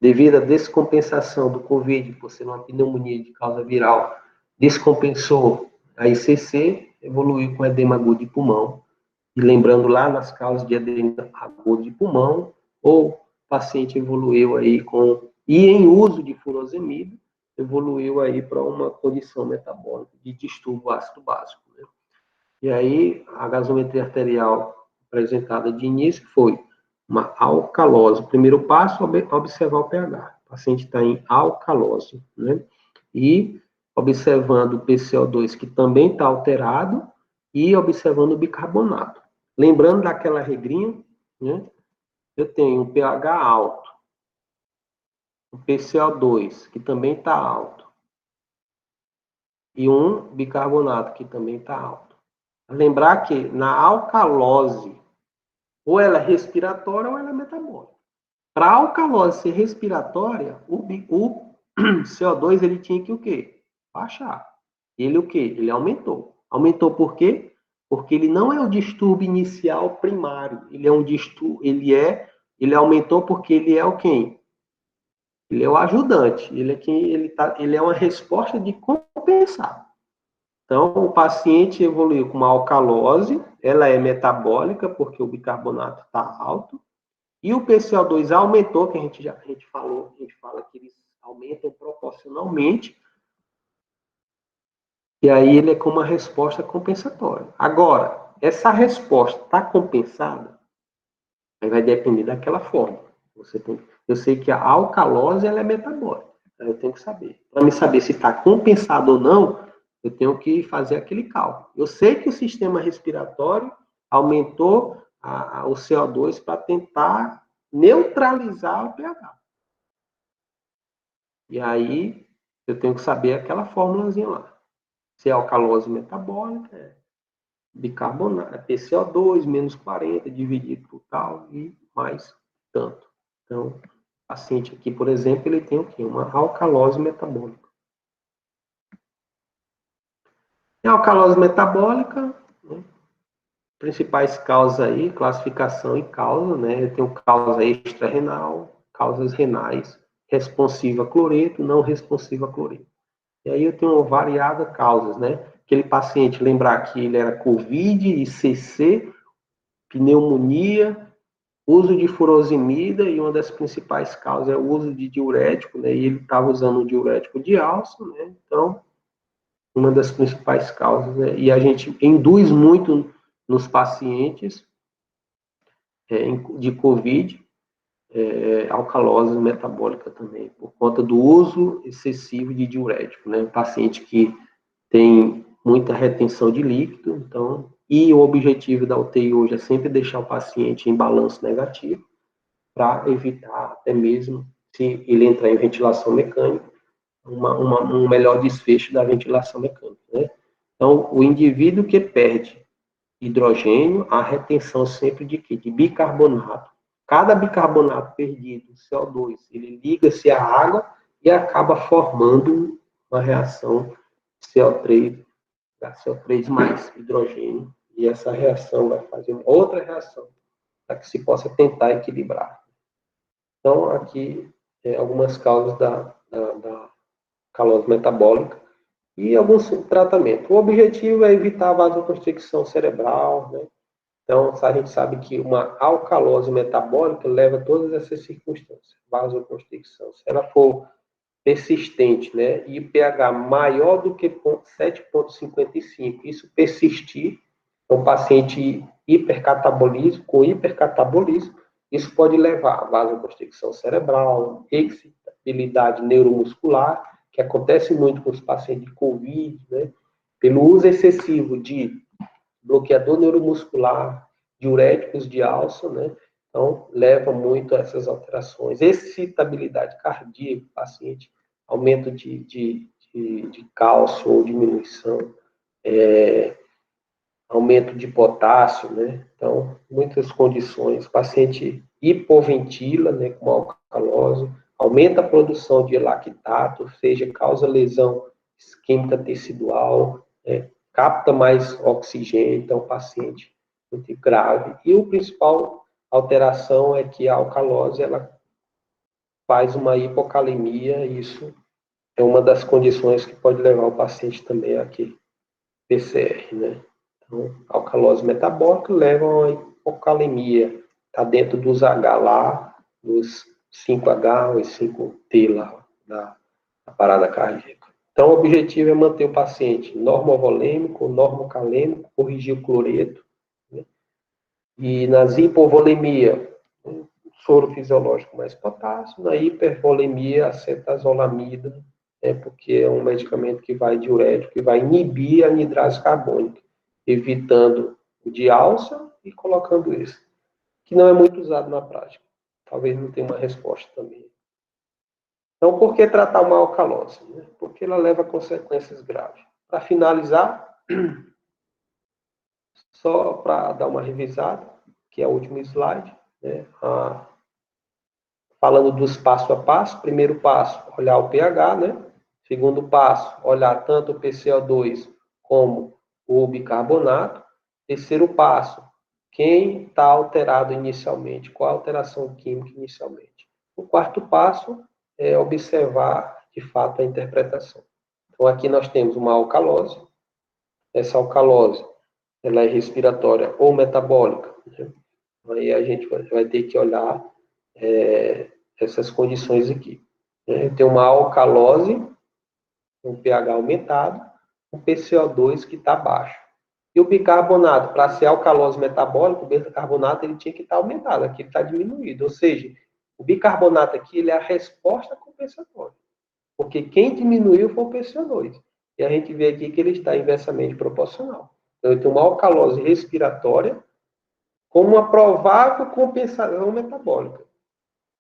devido à descompensação do COVID, por ser uma pneumonia de causa viral, descompensou a ICC, evoluiu com edema agudo de pulmão. E lembrando lá nas causas de edema agudo de pulmão, ou o paciente evoluiu aí e em uso de furosemida, evoluiu aí para uma condição metabólica de distúrbio ácido básico. Né? E aí, a gasometria arterial apresentada de início foi uma alcalose. O primeiro passo é observar o pH. O paciente está em alcalose, né? E observando o PCO2, que também está alterado, e observando o bicarbonato. Lembrando daquela regrinha, né? Eu tenho um pH alto, um PCO2, que também está alto, e um bicarbonato, que também está alto. Lembrar que na alcalose, ou ela é respiratória ou ela é metabólica. Para a alcalose ser respiratória, o CO2 ele tinha que o quê? Baixar. Ele o quê? Ele aumentou. Aumentou por quê? Porque ele não é o distúrbio inicial primário. Ele é um distúrbio, ele aumentou porque ele é o quem? Ele é o ajudante. Ele é uma resposta de compensar. Então, o paciente evoluiu com uma alcalose, ela é metabólica porque o bicarbonato está alto, e o PCO2 aumentou, que a gente fala que eles aumentam proporcionalmente, e aí ele é como uma resposta compensatória. Agora, essa resposta está compensada? Aí vai depender daquela forma. Eu sei que a alcalose ela é metabólica, então eu tenho que saber. Para me saber se está compensado ou não, eu tenho que fazer aquele cálculo. Eu sei que o sistema respiratório aumentou o CO2 para tentar neutralizar o pH. E aí, eu tenho que saber aquela fórmulazinha lá. Se é alcalose metabólica, é bicarbonato, é PCO2 menos 40 dividido por tal e mais tanto. Então, o paciente aqui, por exemplo, ele tem o quê? Uma alcalose metabólica. E a alcalose metabólica, né? Principais causas aí, classificação e causa, né? Eu tenho causa extra-renal, causas renais, responsiva a cloreto, não responsiva a cloreto. E aí eu tenho variadas causas, né? Aquele paciente, lembrar que ele era COVID, ICC, pneumonia, uso de furosemida, e uma das principais causas é o uso de diurético, né? E ele estava usando o diurético de alça, né? Então, uma das principais causas, né? E a gente induz muito nos pacientes de COVID, alcalose metabólica também, por conta do uso excessivo de diurético, né? Um paciente que tem muita retenção de líquido, então, e o objetivo da UTI hoje é sempre deixar o paciente em balanço negativo, para evitar até mesmo, se ele entrar em ventilação mecânica, um melhor desfecho da ventilação mecânica, né? Então, o indivíduo que perde hidrogênio, a retenção sempre de quê? De bicarbonato. Cada bicarbonato perdido, CO2, ele liga-se à água e acaba formando uma reação CO3, CO3 mais hidrogênio, e essa reação vai fazer uma outra reação, para que se possa tentar equilibrar. Então, aqui, algumas causas da calose metabólica e alguns tratamentos. O objetivo é evitar a vasoconstricção cerebral, né? Então, a gente sabe que uma alcalose metabólica leva a todas essas circunstâncias. Vasoconstricção, se ela for persistente, né, e pH maior do que 7,55, isso persistir, um paciente com hipercatabolismo, isso pode levar a vasoconstricção cerebral, excitabilidade neuromuscular, que acontece muito com os pacientes de COVID, né, pelo uso excessivo de bloqueador neuromuscular, diuréticos de alça, né, então leva muito a essas alterações. Excitabilidade cardíaca, paciente, aumento de cálcio ou diminuição, aumento de potássio, né? Então, muitas condições. O paciente hipoventila, né, com alcalose, aumenta a produção de lactato, ou seja, causa lesão isquêmica tecidual, né? Capta mais oxigênio, então, o paciente muito grave. E a principal alteração é que a alcalose, ela faz uma hipocalemia, e isso é uma das condições que pode levar o paciente também a PCR, né? Então, a alcalose metabólica leva a uma hipocalemia, está dentro dos H lá, dos 5H e 5T lá, da parada cardíaca. Então, o objetivo é manter o paciente normovolêmico, normocalêmico, corrigir o cloreto, né? E nas hipovolemia, soro fisiológico mais potássio, na hipervolemia, acetazolamida, porque é um medicamento que vai diurético, que vai inibir a anidrase carbônica, evitando o de alça e colocando isso, que não é muito usado na prática. Talvez não tenha uma resposta também. Então, por que tratar uma alcalose? Porque ela leva a consequências graves. Para finalizar, só para dar uma revisada, que é o último slide, né? Falando dos passo a passo. Primeiro passo, olhar o pH, né? Segundo passo, olhar tanto o PCO2 como o bicarbonato. Terceiro passo, quem está alterado inicialmente, qual a alteração química inicialmente. O quarto passo é observar, de fato, a interpretação. Então, aqui nós temos uma alcalose. Essa alcalose, ela é respiratória ou metabólica, né? Aí a gente vai ter que olhar essas condições aqui. Tem uma alcalose, um pH aumentado, um PCO2 que está baixo. E o bicarbonato, para ser alcalose metabólica, o beta-carbonato ele tinha que estar aumentado, aqui ele está diminuído. Ou seja, o bicarbonato aqui ele é a resposta compensatória. Porque quem diminuiu foi o PCO2. E a gente vê aqui que ele está inversamente proporcional. Então, eu tenho uma alcalose respiratória com uma provável compensação metabólica.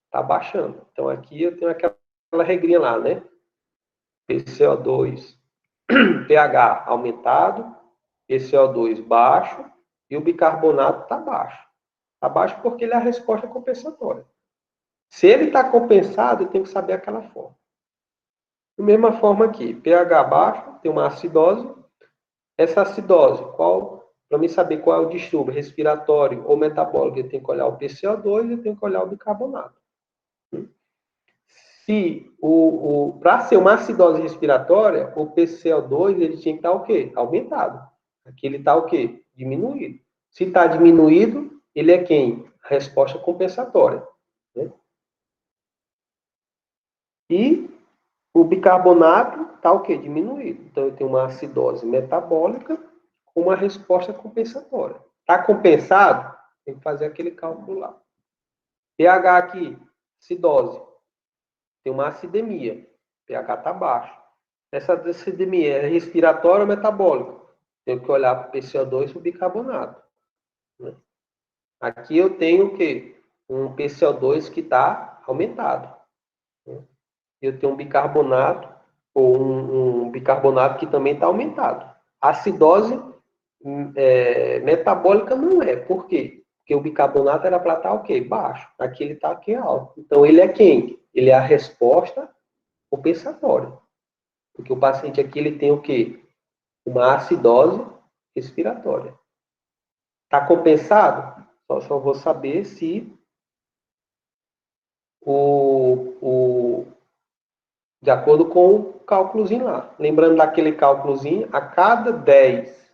Está baixando. Então, aqui eu tenho aquela regrinha lá, né? PCO2, pH aumentado, PCO2 baixo e o bicarbonato está baixo. Está baixo porque ele é a resposta compensatória. Se ele está compensado, eu tenho que saber aquela forma. Da mesma forma aqui, pH baixo, tem uma acidose. Essa acidose, para mim saber qual é o distúrbio respiratório ou metabólico, eu tenho que olhar o PCO2 e eu tenho que olhar o bicarbonato. Se para ser uma acidose respiratória, o PCO2 ele tinha que estar o quê? Aumentado. Aqui ele está o quê? Diminuído. Se está diminuído, ele é quem? A resposta compensatória. Né? E o bicarbonato está o quê? Diminuído. Então, eu tenho uma acidose metabólica com uma resposta compensatória. Está compensado? Tem que fazer aquele cálculo lá. pH aqui, acidose. Tem uma acidemia. pH está baixo. Essa acidemia é respiratória ou metabólica? Tenho que olhar para o PCO2 e o bicarbonato. Né? Aqui eu tenho o quê? Um PCO2 que está aumentado. Né? Eu tenho um bicarbonato, ou um bicarbonato que também está aumentado. A acidose metabólica não é. Por quê? Porque o bicarbonato era para estar o quê? Baixo. Aqui ele está aqui alto. Então, ele é quem? Ele é a resposta compensatória. Porque o paciente aqui ele tem o quê? Uma acidose respiratória. Está compensado? Só vou saber se de acordo com o cálculozinho lá. Lembrando daquele cálculozinho, a cada 10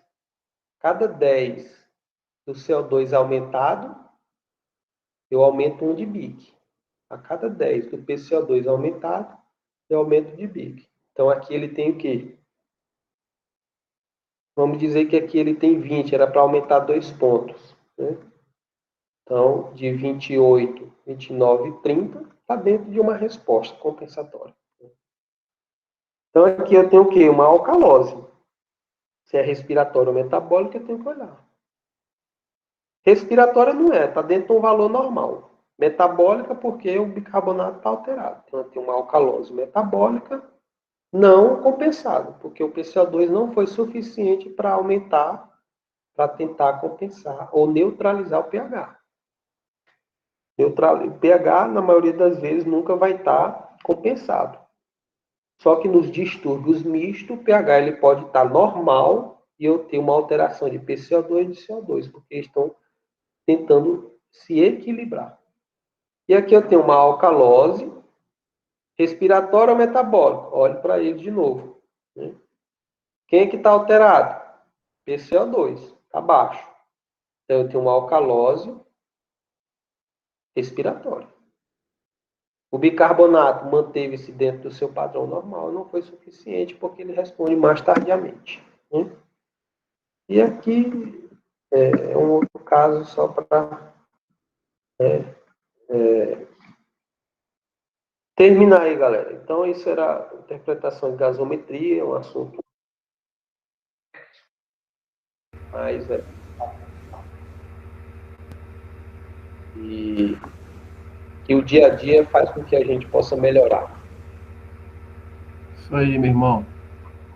do CO2 aumentado, eu aumento 1 de BIC. A cada 10 do PCO2 aumentado, eu aumento de BIC. Então, aqui ele tem o quê? Vamos dizer que aqui ele tem 20, era para aumentar 2 pontos. Né? Então, de 28, 29 e 30, está dentro de uma resposta compensatória. Então, aqui eu tenho o quê? Uma alcalose. Se é respiratória ou metabólica, eu tenho que olhar. Respiratória não é, está dentro de um valor normal. Metabólica, porque o bicarbonato está alterado. Então, eu tenho uma alcalose metabólica não compensada, porque o PCO2 não foi suficiente para aumentar, para tentar compensar ou neutralizar o pH. O pH, na maioria das vezes, nunca vai estar compensado. Só que nos distúrbios mistos, o pH ele pode estar normal e eu ter uma alteração de PCO2 e de CO2, porque estão tentando se equilibrar. E aqui eu tenho uma alcalose respiratória ou metabólica. Olhe para ele de novo. Né? Quem é que está alterado? PCO2, está baixo. Então, eu tenho uma alcalose respiratória. O bicarbonato manteve-se dentro do seu padrão normal, não foi suficiente, porque ele responde mais tardiamente. Né? E aqui é um outro caso só para terminar aí, galera. Então, isso era a interpretação de gasometria, um assunto mais... e que o dia a dia faz com que a gente possa melhorar. Isso aí, meu irmão.